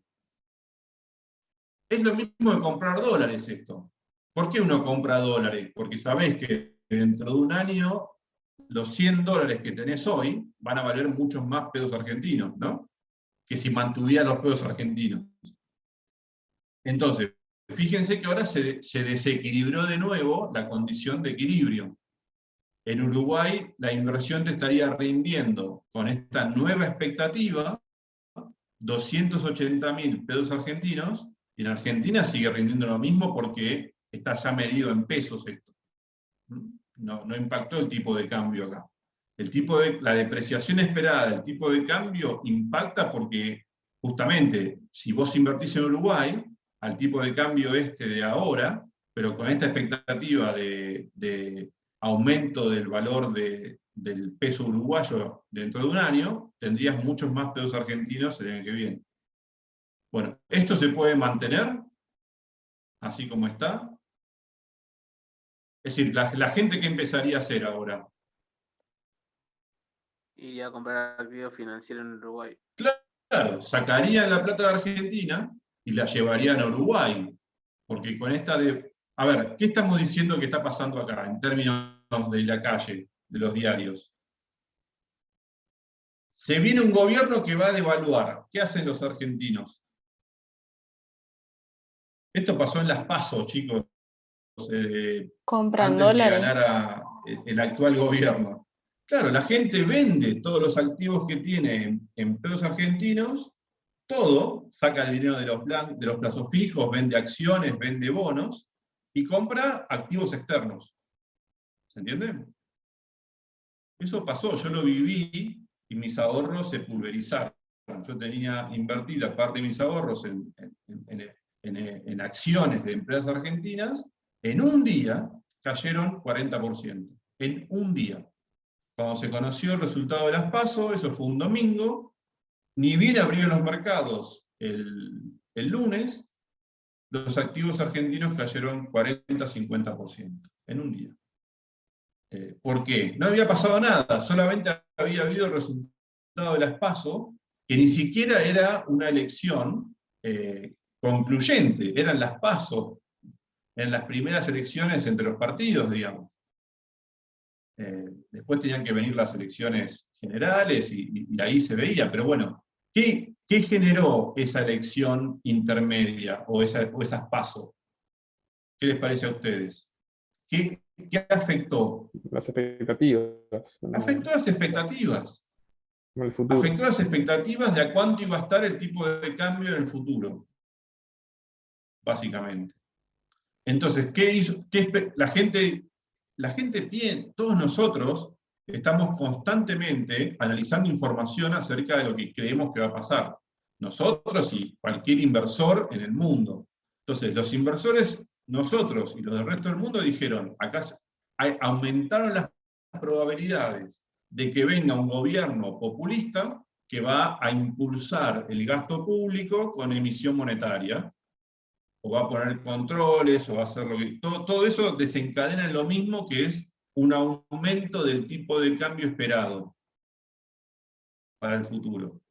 Es lo mismo que comprar dólares esto. ¿Por qué uno compra dólares? Porque sabés que dentro de un año los 100 dólares que tenés hoy van a valer muchos más pesos argentinos, ¿no? Que si mantuvieras los pesos argentinos. Entonces, fíjense que ahora se desequilibró de nuevo la condición de equilibrio. En Uruguay la inversión te estaría rindiendo con esta nueva expectativa 280.000 pesos argentinos, y en Argentina sigue rindiendo lo mismo porque está ya medido en pesos esto. No impactó el tipo de cambio acá. La depreciación esperada del tipo de cambio impacta porque justamente si vos invertís en Uruguay, al tipo de cambio de ahora, pero con esta expectativa de aumento del valor del peso uruguayo dentro de un año, tendrías muchos más pesos argentinos el año que viene. Bueno, ¿esto se puede mantener así como está? Es decir, la gente, ¿qué empezaría a hacer ahora? Iría a comprar activos financieros en Uruguay. Claro, sacarían la plata de Argentina y la llevarían a Uruguay. Porque con esta de... A ver, ¿qué estamos diciendo que está pasando acá en términos de la calle, de los diarios? Se viene un gobierno que va a devaluar. ¿Qué hacen los argentinos? Esto pasó en las PASO, chicos, Compran antes de que dólares. ganara el actual gobierno. Claro, la gente vende todos los activos que tiene en pesos argentinos, todo, saca el dinero de los plazos fijos, vende acciones, vende bonos, y compra activos externos. ¿Se entiende? Eso pasó, yo lo viví, y mis ahorros se pulverizaron. Yo tenía invertida parte de mis ahorros en acciones de empresas argentinas, en un día cayeron 40%. En un día. Cuando se conoció el resultado de las PASO, eso fue un domingo, ni bien abrieron los mercados el lunes, los activos argentinos cayeron 40-50% en un día. ¿Por qué? No había pasado nada, solamente había habido el resultado de las PASO, que ni siquiera era una elección concluyente, eran las PASO, en las primeras elecciones entre los partidos, digamos. Después tenían que venir las elecciones generales y ahí se veía, pero bueno, ¿qué generó esa elección intermedia o esas PASO? ¿Qué les parece a ustedes? ¿Qué afectó? Las expectativas. Afectó las expectativas. El futuro. Afectó las expectativas de a cuánto iba a estar el tipo de cambio en el futuro, básicamente. Entonces, ¿qué hizo? La gente piensa, todos nosotros estamos constantemente analizando información acerca de lo que creemos que va a pasar. Nosotros y cualquier inversor en el mundo. Entonces, los inversores, nosotros y los del resto del mundo dijeron, acá aumentaron las probabilidades de que venga un gobierno populista que va a impulsar el gasto público con emisión monetaria, o va a poner controles, o va a hacer lo que... Todo eso desencadena en lo mismo, que es un aumento del tipo de cambio esperado para el futuro.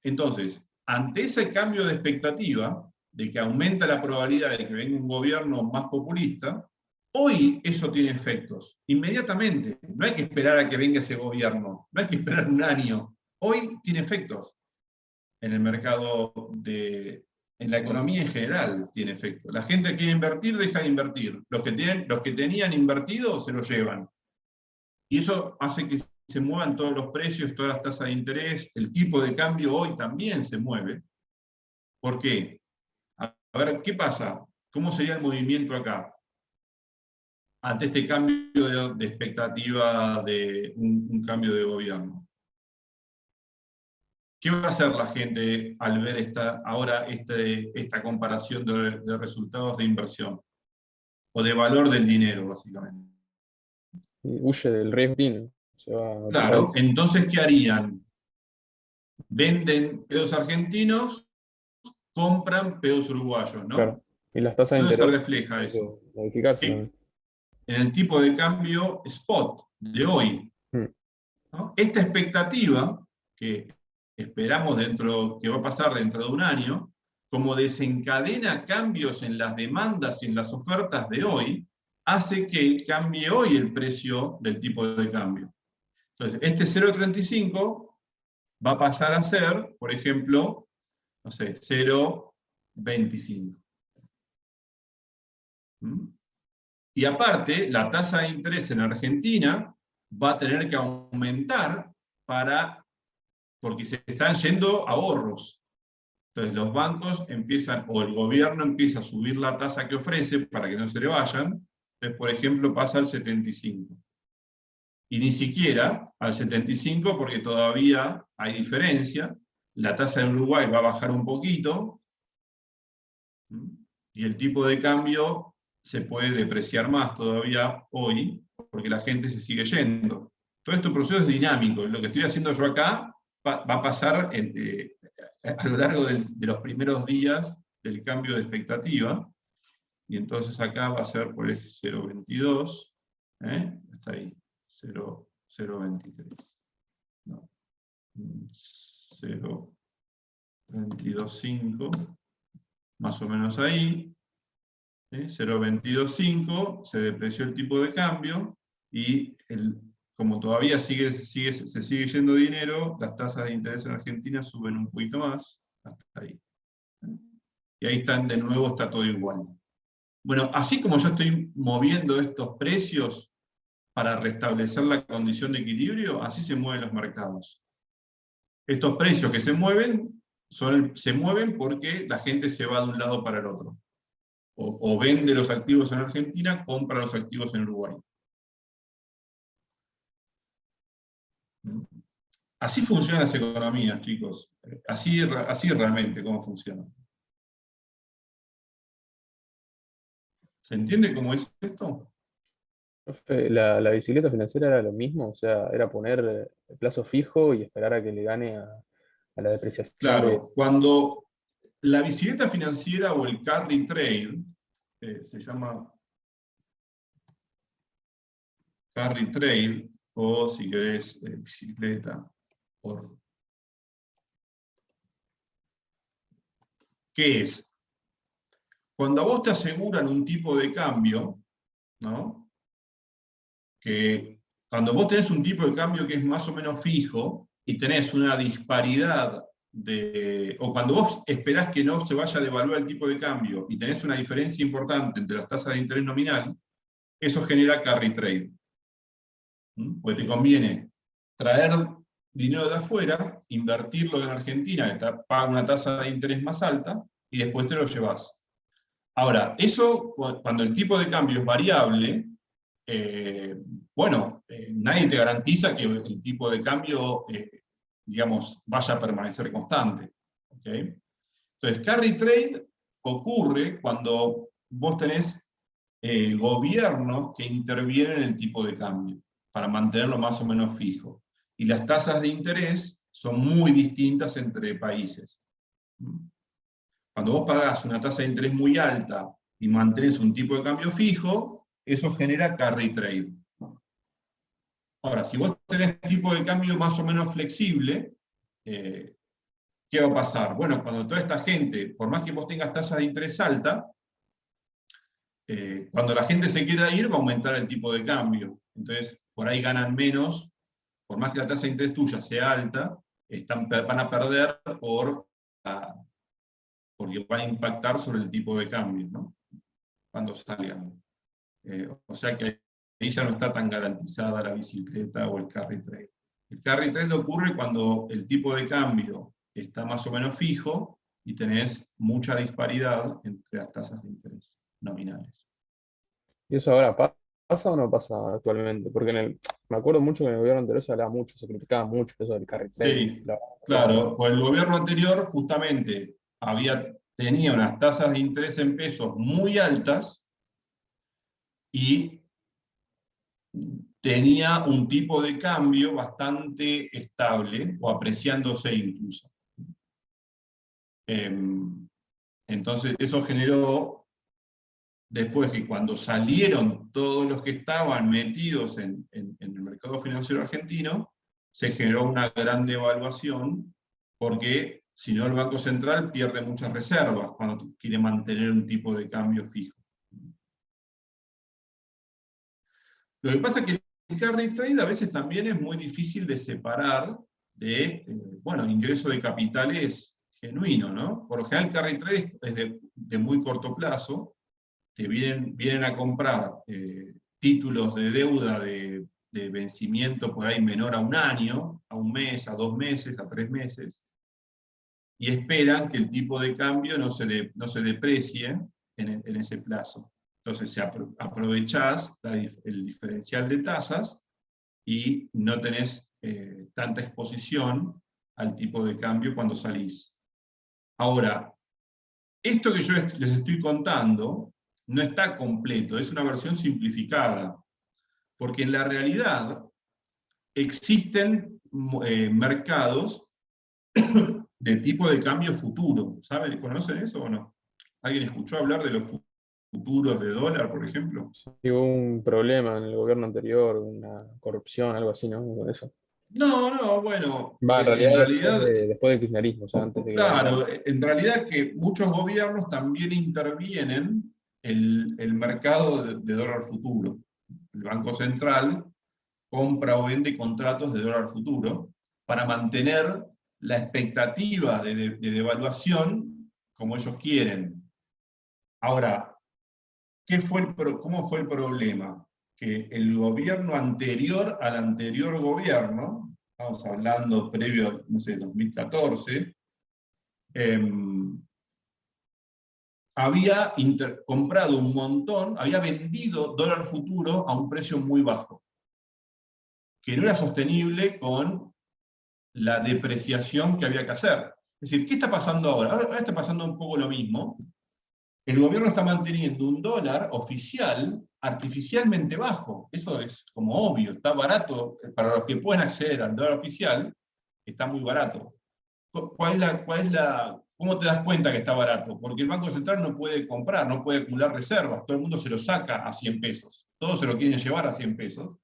Entonces, ante ese cambio de expectativa, de que aumenta la probabilidad de que venga un gobierno más populista, hoy eso tiene efectos, inmediatamente. No hay que esperar a que venga ese gobierno, no hay que esperar un año. Hoy tiene efectos en el mercado en la economía en general tiene efecto. La gente que quiere invertir, deja de invertir. Los que tenían invertido se lo llevan. Y eso hace que se muevan todos los precios, todas las tasas de interés, el tipo de cambio hoy también se mueve. ¿Por qué? A ver, ¿qué pasa? ¿Cómo sería el movimiento acá? Ante este cambio de expectativa de un cambio de gobierno. ¿Qué va a hacer la gente al ver esta comparación de resultados de inversión? O de valor del dinero, básicamente. Huye del riesgo que tiene. Claro, entonces, ¿qué harían? Venden pesos argentinos, compran pesos uruguayos, ¿no? Claro. Y las tasas de ¿Dónde interés. se refleja eso? Modificarse En el tipo de cambio spot de hoy. ¿No? Esta expectativa que esperamos que va a pasar dentro de un año, como desencadena cambios en las demandas y en las ofertas de hoy, hace que cambie hoy el precio del tipo de cambio. Entonces, este 0,35 va a pasar a ser, por ejemplo, no sé, 0,25. ¿Mm? Y aparte, la tasa de interés en Argentina va a tener que aumentar porque se están yendo ahorros. Entonces los bancos empiezan, o el gobierno empieza a subir la tasa que ofrece para que no se le vayan. Entonces, por ejemplo, pasa al 75. Y ni siquiera al 75 porque todavía hay diferencia. La tasa en Uruguay va a bajar un poquito, y el tipo de cambio se puede depreciar más todavía hoy, porque la gente se sigue yendo. Todo este proceso es dinámico. Lo que estoy haciendo yo acá va a pasar a lo largo de los primeros días del cambio de expectativa, y entonces acá va a ser por el 0,22, está ahí, 0,23. No, 0,225, más o menos ahí. 0,225, se depreció el tipo de cambio, y como todavía se sigue yendo dinero, las tasas de interés en Argentina suben un poquito más, hasta ahí. Y ahí están, de nuevo, está todo igual. Bueno, así como yo estoy moviendo estos precios para restablecer la condición de equilibrio, así se mueven los mercados. Estos precios que se mueven porque la gente se va de un lado para el otro. O vende los activos en Argentina, compra los activos en Uruguay. Así funcionan las economías, chicos. Así realmente cómo funciona. ¿Se entiende cómo es esto? Profe, ¿la bicicleta financiera era lo mismo? O sea, era poner el plazo fijo y esperar a que le gane a la depreciación Claro, cuando la bicicleta financiera o el carry trade, se llama carry trade, o si querés, bicicleta. ¿Qué es? Cuando a vos te aseguran un tipo de cambio, ¿no? Que cuando vos tenés un tipo de cambio que es más o menos fijo, y tenés una disparidad o cuando vos esperás que no se vaya a devaluar el tipo de cambio, y tenés una diferencia importante entre las tasas de interés nominal, eso genera carry trade. Porque te conviene traer dinero de afuera, invertirlo en Argentina, que paga una tasa de interés más alta, y después te lo llevas. Ahora, eso, cuando el tipo de cambio es variable, nadie te garantiza que el tipo de cambio, digamos, vaya a permanecer constante. ¿Okay? Entonces, carry trade ocurre cuando vos tenés gobiernos que intervienen en el tipo de cambio para mantenerlo más o menos fijo. Y las tasas de interés son muy distintas entre países. Cuando vos pagás una tasa de interés muy alta y mantenés un tipo de cambio fijo, eso genera carry trade. Ahora, si vos tenés tipo de cambio más o menos flexible, ¿qué va a pasar? Bueno, cuando toda esta gente, por más que vos tengas tasa de interés alta, cuando la gente se quiera ir, va a aumentar el tipo de cambio. Entonces, por ahí ganan menos, por más que la tasa de interés tuya sea alta, van a perder porque van a impactar sobre el tipo de cambio, ¿no? Cuando salgan. O sea que ahí ya no está tan garantizada la bicicleta o el carry trade. El carry trade ocurre cuando el tipo de cambio está más o menos fijo y tenés mucha disparidad entre las tasas de interés nominales. ¿Y eso ahora pasa o no pasa actualmente? Porque me acuerdo mucho que en el gobierno anterior se hablaba mucho, se criticaba mucho eso del carry trade. Sí, claro, pues el gobierno anterior justamente tenía unas tasas de interés en pesos muy altas y tenía un tipo de cambio bastante estable, o apreciándose incluso. Entonces eso generó, después que cuando salieron todos los que estaban metidos en el mercado financiero argentino, se generó una gran devaluación, porque si no el Banco Central pierde muchas reservas cuando quiere mantener un tipo de cambio fijo. Lo que pasa es que el carry trade a veces también es muy difícil de separar de, ingreso de capitales genuino, ¿no? Por lo general el carry trade es de muy corto plazo, te vienen a comprar títulos de deuda de vencimiento por ahí menor a un año, a un mes, a 2 meses, a 3 meses, y esperan que el tipo de cambio no se deprecie en ese plazo. Entonces aprovechás el diferencial de tasas y no tenés tanta exposición al tipo de cambio cuando salís. Ahora, esto que yo les estoy contando no está completo, es una versión simplificada, porque en la realidad existen mercados de tipo de cambio futuro. ¿Saben? ¿Conocen eso o no? ¿Alguien escuchó hablar de los futuros de dólar, por ejemplo? Sí, hubo un problema en el gobierno anterior, una corrupción, algo así, ¿no? Con eso. No, bueno, Va, en en realidad realidad, después del kirchnerismo, o sea, antes de que claro, en realidad que muchos gobiernos también intervienen el mercado de dólar futuro. El Banco Central compra o vende contratos de dólar futuro para mantener la expectativa de devaluación como ellos quieren. Ahora, ¿cómo fue el problema? Que el gobierno anterior al anterior gobierno, estamos hablando previo, no sé, 2014, había comprado un montón, había vendido dólar futuro a un precio muy bajo, que no era sostenible con la depreciación que había que hacer. Es decir, ¿qué está pasando ahora? Ahora está pasando un poco lo mismo. El gobierno está manteniendo un dólar oficial artificialmente bajo. Eso es como obvio, está barato. Para los que pueden acceder al dólar oficial, está muy barato. ¿Cómo te das cuenta que está barato? Porque el Banco Central no puede comprar, no puede acumular reservas, todo el mundo se lo saca a 100 pesos. Todos se lo quieren llevar a 100 pesos.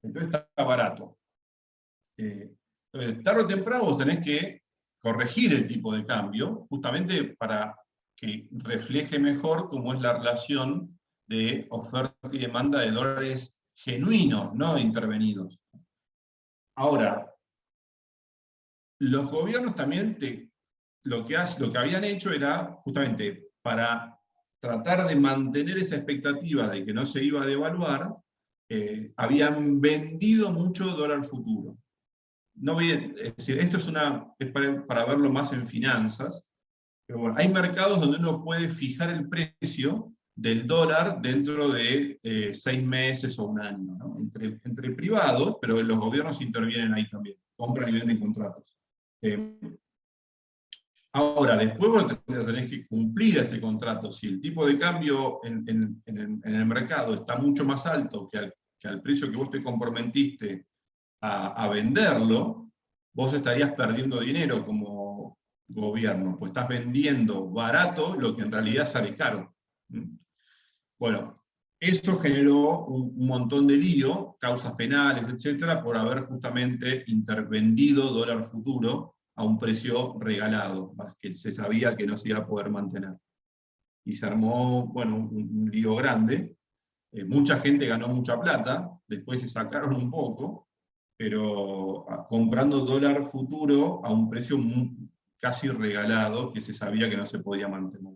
Entonces está barato. Entonces, tarde o temprano vos tenés que corregir el tipo de cambio, justamente para que refleje mejor cómo es la relación de oferta y demanda de dólares genuinos, no intervenidos. Ahora, los gobiernos también lo que habían hecho era, justamente, para tratar de mantener esa expectativa de que no se iba a devaluar, habían vendido mucho dólar futuro. Es decir, esto es para verlo más en finanzas, pero bueno, hay mercados donde uno puede fijar el precio del dólar dentro de 6 meses o un año, ¿no? Entre privados, pero los gobiernos intervienen ahí también, compran y venden contratos. Ahora, después vos tenés que cumplir ese contrato. Si el tipo de cambio en el mercado está mucho más alto que al precio que vos te comprometiste a venderlo, vos estarías perdiendo dinero como gobierno, pues estás vendiendo barato lo que en realidad sale caro. Bueno, eso generó un montón de lío, causas penales, etcétera, por haber justamente intervendido dólar futuro a un precio regalado, que se sabía que no se iba a poder mantener. Y se armó, bueno, un lío grande. Mucha gente ganó mucha plata, después se sacaron un poco, pero comprando dólar futuro a un precio casi regalado, que se sabía que no se podía mantener.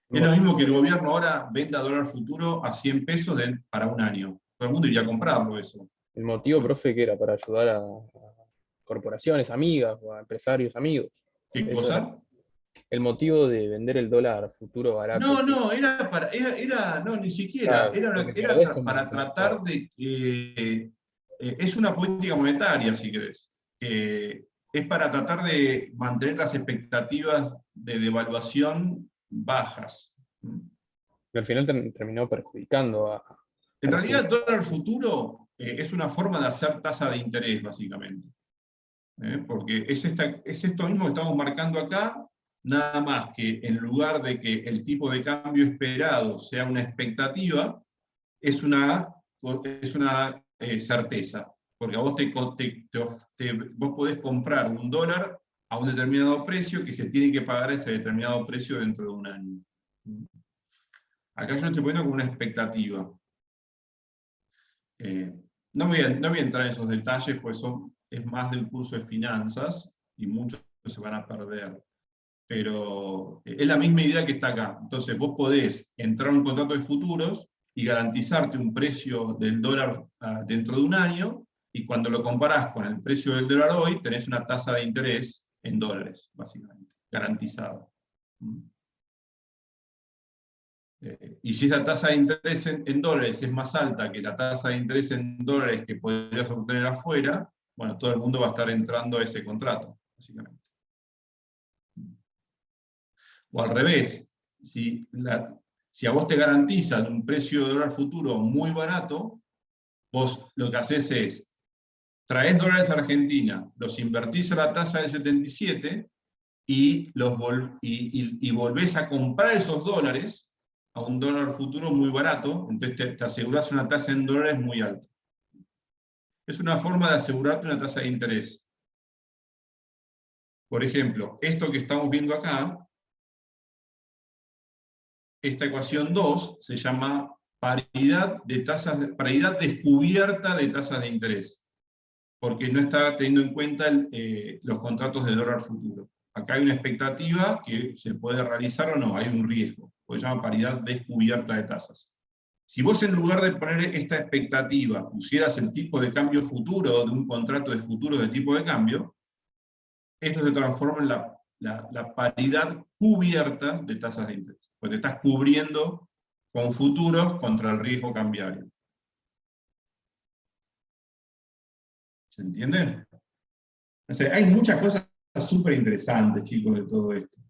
Es lo mismo que el gobierno ahora venda dólar futuro a 100 pesos para un año. Todo el mundo iría a comprarlo eso. ¿El motivo, profe, que era para ayudar a corporaciones amigas o a empresarios amigos? ¿Qué cosa? El motivo de vender el dólar futuro barato. No, no, ni siquiera. Era para tratar de que es una política monetaria, si querés. Es para tratar de mantener las expectativas de devaluación bajas. Y al final terminó perjudicando a... En realidad, el dólar futuro es una forma de hacer tasa de interés, básicamente. Porque es esto mismo que estamos marcando acá, nada más que en lugar de que el tipo de cambio esperado sea una expectativa, es una certeza. Porque a vos, vos podés comprar un dólar a un determinado precio que se tiene que pagar ese determinado precio dentro de un año. Acá yo estoy poniendo como una expectativa. No voy a entrar en esos detalles, pues es más del curso de finanzas y muchos se van a perder. pero es la misma idea que está acá. Entonces vos podés entrar a un contrato de futuros y garantizarte un precio del dólar dentro de un año, y cuando lo comparás con el precio del dólar hoy, tenés una tasa de interés en dólares, básicamente, garantizada. Y si esa tasa de interés en dólares es más alta que la tasa de interés en dólares que podrías obtener afuera, bueno, todo el mundo va a estar entrando a ese contrato, básicamente. O al revés, si a vos te garantizan un precio de dólar futuro muy barato, vos lo que haces es, traés dólares a Argentina, los invertís a la tasa del 77 y volvés a comprar esos dólares a un dólar futuro muy barato, entonces te asegurás una tasa en dólares muy alta. Es una forma de asegurarte una tasa de interés. Por ejemplo, esto que estamos viendo acá, esta ecuación 2 se llama paridad descubierta de tasas de interés, porque no está teniendo en cuenta los contratos de dólar futuro. Acá hay una expectativa que se puede realizar o no, hay un riesgo. Se llama paridad descubierta de tasas. Si vos en lugar de poner esta expectativa pusieras el tipo de cambio futuro de un contrato de futuro de tipo de cambio, esto se transforma en la paridad cubierta de tasas de interés, porque te estás cubriendo con futuros contra el riesgo cambiario. ¿Se entiende? O sea, hay muchas cosas súper interesantes, chicos, de todo esto.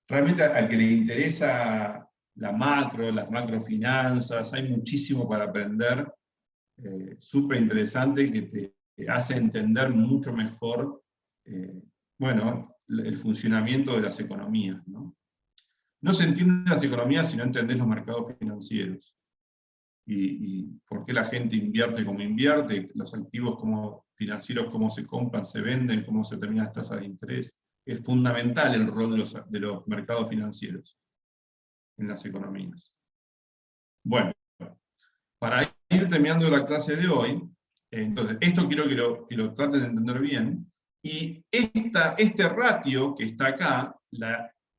Realmente al que le interesa las macrofinanzas, hay muchísimo para aprender, súper interesante, que te hace entender mucho mejor bueno, el funcionamiento de las economías, ¿no? No se entienden las economías si no entendés los mercados financieros. Y por qué la gente invierte como invierte, los activos financieros, cómo se compran, se venden, cómo se determinan las tasas de interés. Es fundamental el rol de los mercados financieros en las economías. Bueno, para ir terminando la clase de hoy, entonces, esto quiero que lo traten de entender bien, y este ratio que está acá,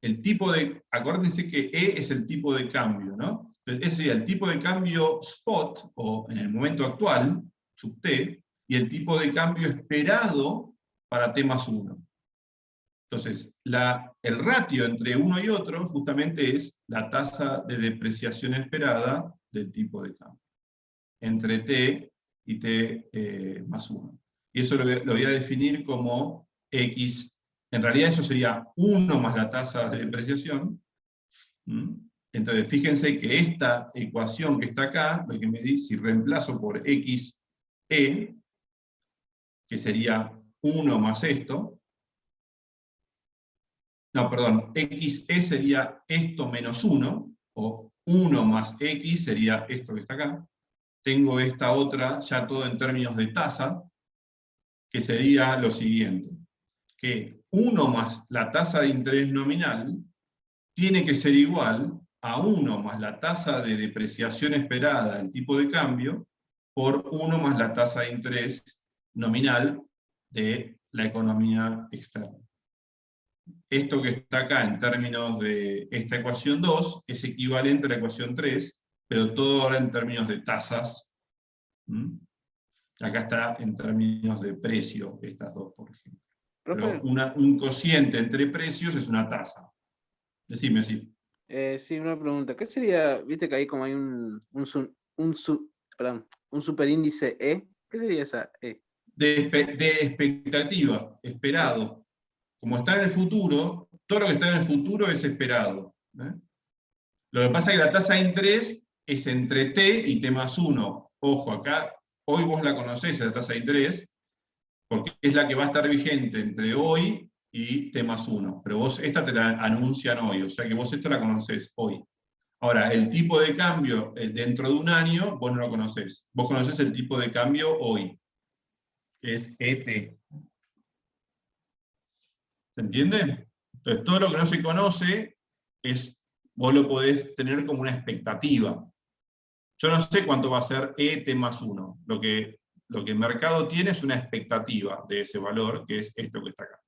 el tipo de, acuérdense que E es el tipo de cambio, ¿no? Entonces, ese sería el tipo de cambio spot, o en el momento actual, sub T, y el tipo de cambio esperado para T más 1. Entonces, el ratio entre uno y otro justamente es la tasa de depreciación esperada del tipo de cambio, entre T y T más 1. Y eso lo voy a definir como X. En realidad eso sería 1 más la tasa de depreciación. Entonces, fíjense que esta ecuación que está acá, lo que me dice, si reemplazo por XE, que sería 1 más esto, no, perdón, XE sería esto menos 1, o 1 más X sería esto que está acá. Tengo esta otra, ya todo en términos de tasa, que sería lo siguiente, que 1 más la tasa de interés nominal tiene que ser igual a 1 más la tasa de depreciación esperada del tipo de cambio por 1 más la tasa de interés nominal de la economía externa. Esto que está acá en términos de esta ecuación 2 es equivalente a la ecuación 3, pero todo ahora en términos de tasas. Acá está en términos de precio, estas dos, por ejemplo. Pero un cociente entre precios es una tasa. Decime, sí. Sí, una pregunta. ¿Qué sería, viste que ahí como hay un superíndice E? ¿Qué sería esa E? De expectativa, esperado. Como está en el futuro, todo lo que está en el futuro es esperado. Lo que pasa es que la tasa de interés es entre T y T más 1. Ojo, acá, hoy vos la conocés, la tasa de interés, porque es la que va a estar vigente entre hoy y T más 1. Pero vos esta te la anuncian hoy, o sea que vos esta la conocés hoy. Ahora, el tipo de cambio dentro de un año, vos no lo conocés. Vos conocés el tipo de cambio hoy, que es ET. ¿Se entiende? Entonces, todo lo que no se conoce, vos lo podés tener como una expectativa. Yo no sé cuánto va a ser ET más 1. Lo que el mercado tiene es una expectativa de ese valor, que es esto que está acá.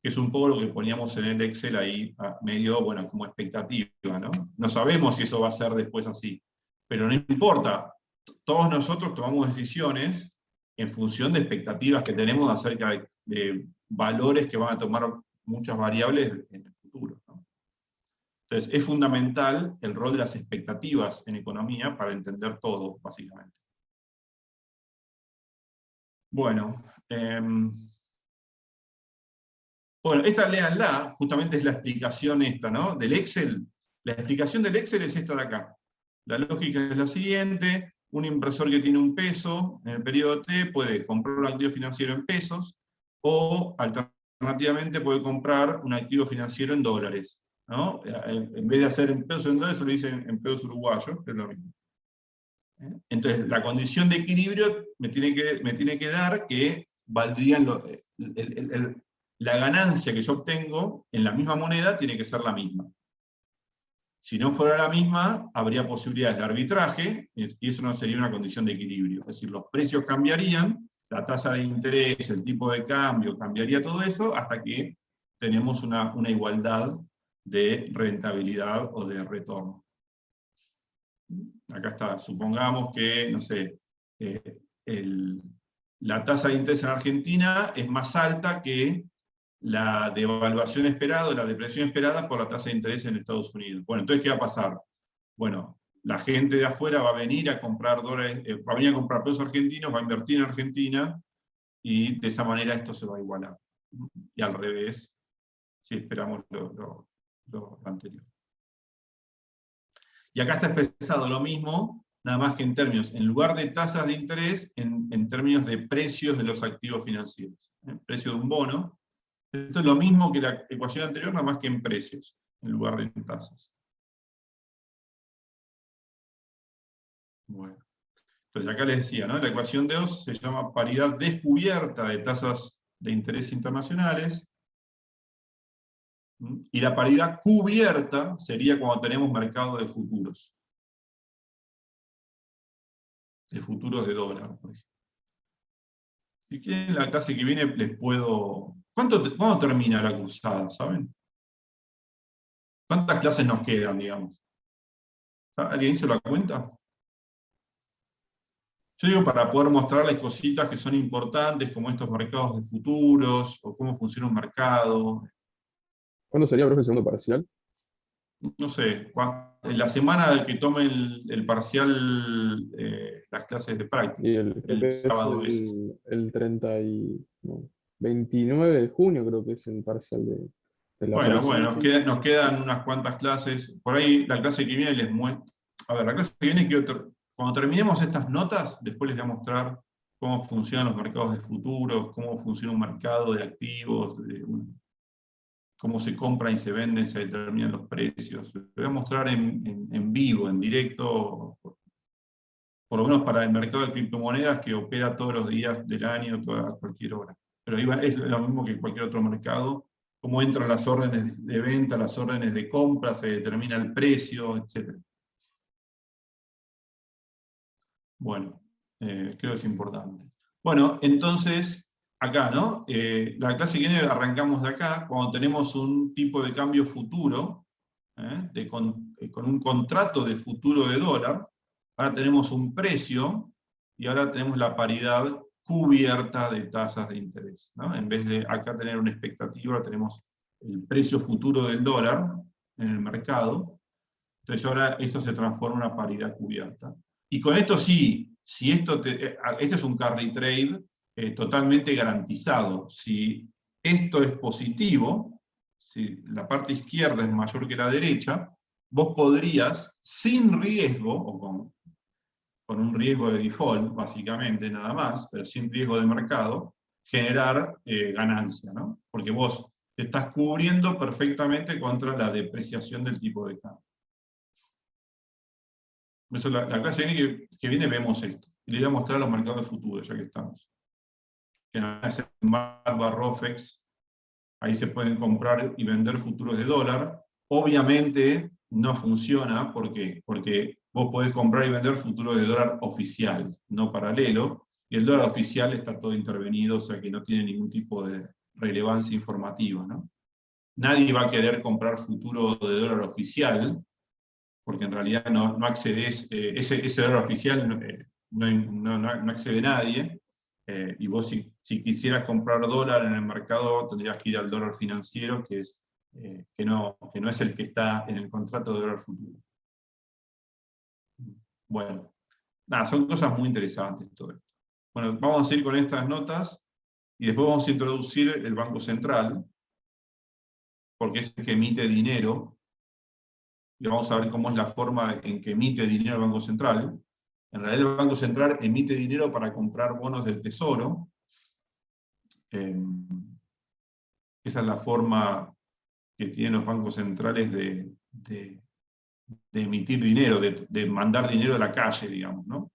que es un poco lo que poníamos en el Excel ahí, medio, bueno, como expectativa, ¿no? No sabemos si eso va a ser después así, pero no importa, todos nosotros tomamos decisiones en función de expectativas que tenemos acerca de valores que van a tomar muchas variables en el futuro, ¿no? Entonces, es fundamental el rol de las expectativas en economía para entender todo, básicamente. Bueno, esta léanla, justamente es la explicación esta, ¿no? Del Excel. La explicación del Excel es esta de acá. La lógica es la siguiente: un inversor que tiene un peso en el periodo T puede comprar un activo financiero en pesos, o alternativamente puede comprar un activo financiero en dólares, ¿no? En vez de hacer en pesos en dólares, se lo dicen en pesos uruguayos, que es lo mismo. Entonces, la condición de equilibrio me tiene que dar que valdrían la ganancia que yo obtengo en la misma moneda tiene que ser la misma. Si no fuera la misma, habría posibilidades de arbitraje, y eso no sería una condición de equilibrio. Es decir, los precios cambiarían, la tasa de interés, el tipo de cambio, cambiaría todo eso, hasta que tenemos una igualdad de rentabilidad o de retorno. Acá está, supongamos que, no sé, la tasa de interés en Argentina es más alta que la devaluación esperada o la depresión esperada por la tasa de interés en Estados Unidos. Bueno, entonces, ¿qué va a pasar? Bueno, la gente de afuera va a venir a comprar dólares, va a venir a comprar pesos argentinos, va a invertir en Argentina, y de esa manera esto se va a igualar. Y al revés, si esperamos lo anterior. Y acá está expresado lo mismo, nada más que en términos, en lugar de tasas de interés, en términos de precios de los activos financieros. El precio de un bono. Esto es lo mismo que la ecuación anterior, nada más que en precios, en lugar de en tasas. Bueno. Entonces acá les decía, ¿no? La ecuación de Oz se llama paridad descubierta de tasas de interés internacionales. Y la paridad cubierta sería cuando tenemos mercado de futuros. De futuros de dólar, por ejemplo. Si quieren, la clase que viene les puedo... ¿Cuándo termina la cursada, saben? ¿Cuántas clases nos quedan, digamos? ¿Alguien hizo la cuenta? Yo digo para poder mostrarles cositas que son importantes, como estos mercados de futuros, o cómo funciona un mercado. ¿Cuándo sería, profe, el segundo parcial? No sé, en la semana que tome el parcial, las clases de práctica. Y el sábado es el 29 de junio, creo que es el parcial de la Bueno, práctica. nos quedan unas cuantas clases. Por ahí la clase que viene les muestro. A ver, la clase que viene, cuando terminemos estas notas, después les voy a mostrar cómo funcionan los mercados de futuros, cómo funciona un mercado de activos, cómo se compran y se venden, se determinan los precios. Les voy a mostrar en vivo, en directo, por lo menos para el mercado de criptomonedas, que opera todos los días del año, a cualquier hora. Pero es lo mismo que cualquier otro mercado. Cómo entran las órdenes de venta, las órdenes de compra, se determina el precio, etc. Bueno, creo que es importante. Bueno, entonces, acá, ¿no? La clase que viene arrancamos de acá, cuando tenemos un tipo de cambio futuro, con un contrato de futuro de dólar. Ahora tenemos un precio, y ahora tenemos la paridad cubierta de tasas de interés, ¿no? En vez de acá tener una expectativa, ahora tenemos el precio futuro del dólar en el mercado. Entonces ahora esto se transforma en una paridad cubierta. Y con esto sí, si esto es un carry trade totalmente garantizado. Si esto es positivo, si la parte izquierda es mayor que la derecha, vos podrías, sin riesgo, o con un riesgo de default, básicamente, nada más, pero sin riesgo de mercado, generar ganancia, ¿no? Porque vos te estás cubriendo perfectamente contra la depreciación del tipo de cambio. Eso, la clase que viene vemos esto. Y le voy a mostrar los mercados de futuros, ya que estamos. Que es el MATBAR-ROFEX. Ahí se pueden comprar y vender futuros de dólar. Obviamente no funciona, ¿por qué? Porque vos podés comprar y vender futuros de dólar oficial, no paralelo, y el dólar oficial está todo intervenido, o sea que no tiene ningún tipo de relevancia informativa, ¿no? Nadie va a querer comprar futuro de dólar oficial, porque en realidad no accedes, ese dólar oficial no accede nadie, y vos si quisieras comprar dólar en el mercado tendrías que ir al dólar financiero, que no es el que está en el contrato de dólar futuro. Bueno, nada, son cosas muy interesantes todo esto. Bueno, vamos a ir con estas notas, y después vamos a introducir el Banco Central, porque es el que emite dinero, y vamos a ver cómo es la forma en que emite dinero el Banco Central. En realidad el Banco Central emite dinero para comprar bonos del Tesoro. Esa es la forma que tienen los bancos centrales de emitir dinero, de mandar dinero a la calle, digamos, ¿no?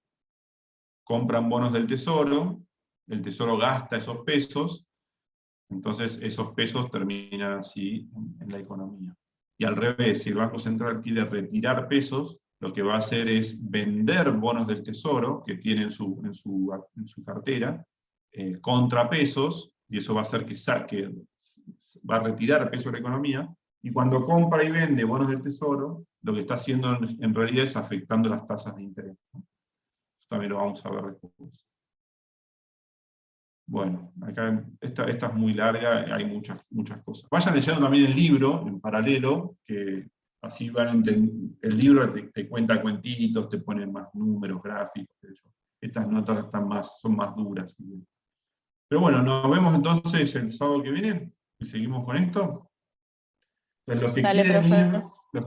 Compran bonos del Tesoro, el Tesoro gasta esos pesos, entonces esos pesos terminan así en la economía. Y al revés, si el Banco Central quiere retirar pesos, lo que va a hacer es vender bonos del Tesoro, que tiene en su cartera, contra pesos, y eso va a hacer que va a retirar peso de la economía, y cuando compra y vende bonos del Tesoro, lo que está haciendo en realidad es afectando las tasas de interés. Eso también lo vamos a ver después. Bueno, acá esta es muy larga, hay muchas cosas. Vayan leyendo también el libro en paralelo, que así van entendiendo. El libro te cuenta cuentitos, te pone más números, gráficos. Estas notas son más duras. Pero bueno, nos vemos entonces el sábado que viene y seguimos con esto. Entonces,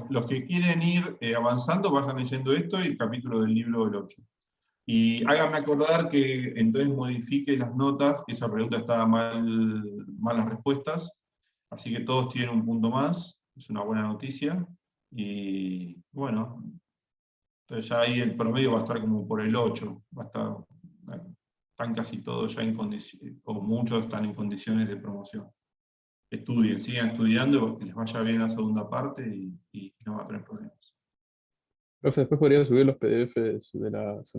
los que quieren ir avanzando, vayan leyendo esto y el capítulo del libro del 8. Y háganme acordar que entonces modifique las notas, que esa pregunta estaba mal las respuestas, así que todos tienen un punto más, es una buena noticia, y bueno, entonces ya ahí el promedio va a estar como por el 8, están casi todos ya en condiciones, o muchos están en condiciones de promoción. Estudien, sigan estudiando, que les vaya bien la segunda parte y no va a tener problemas. Profe, después podría subir los PDFs de la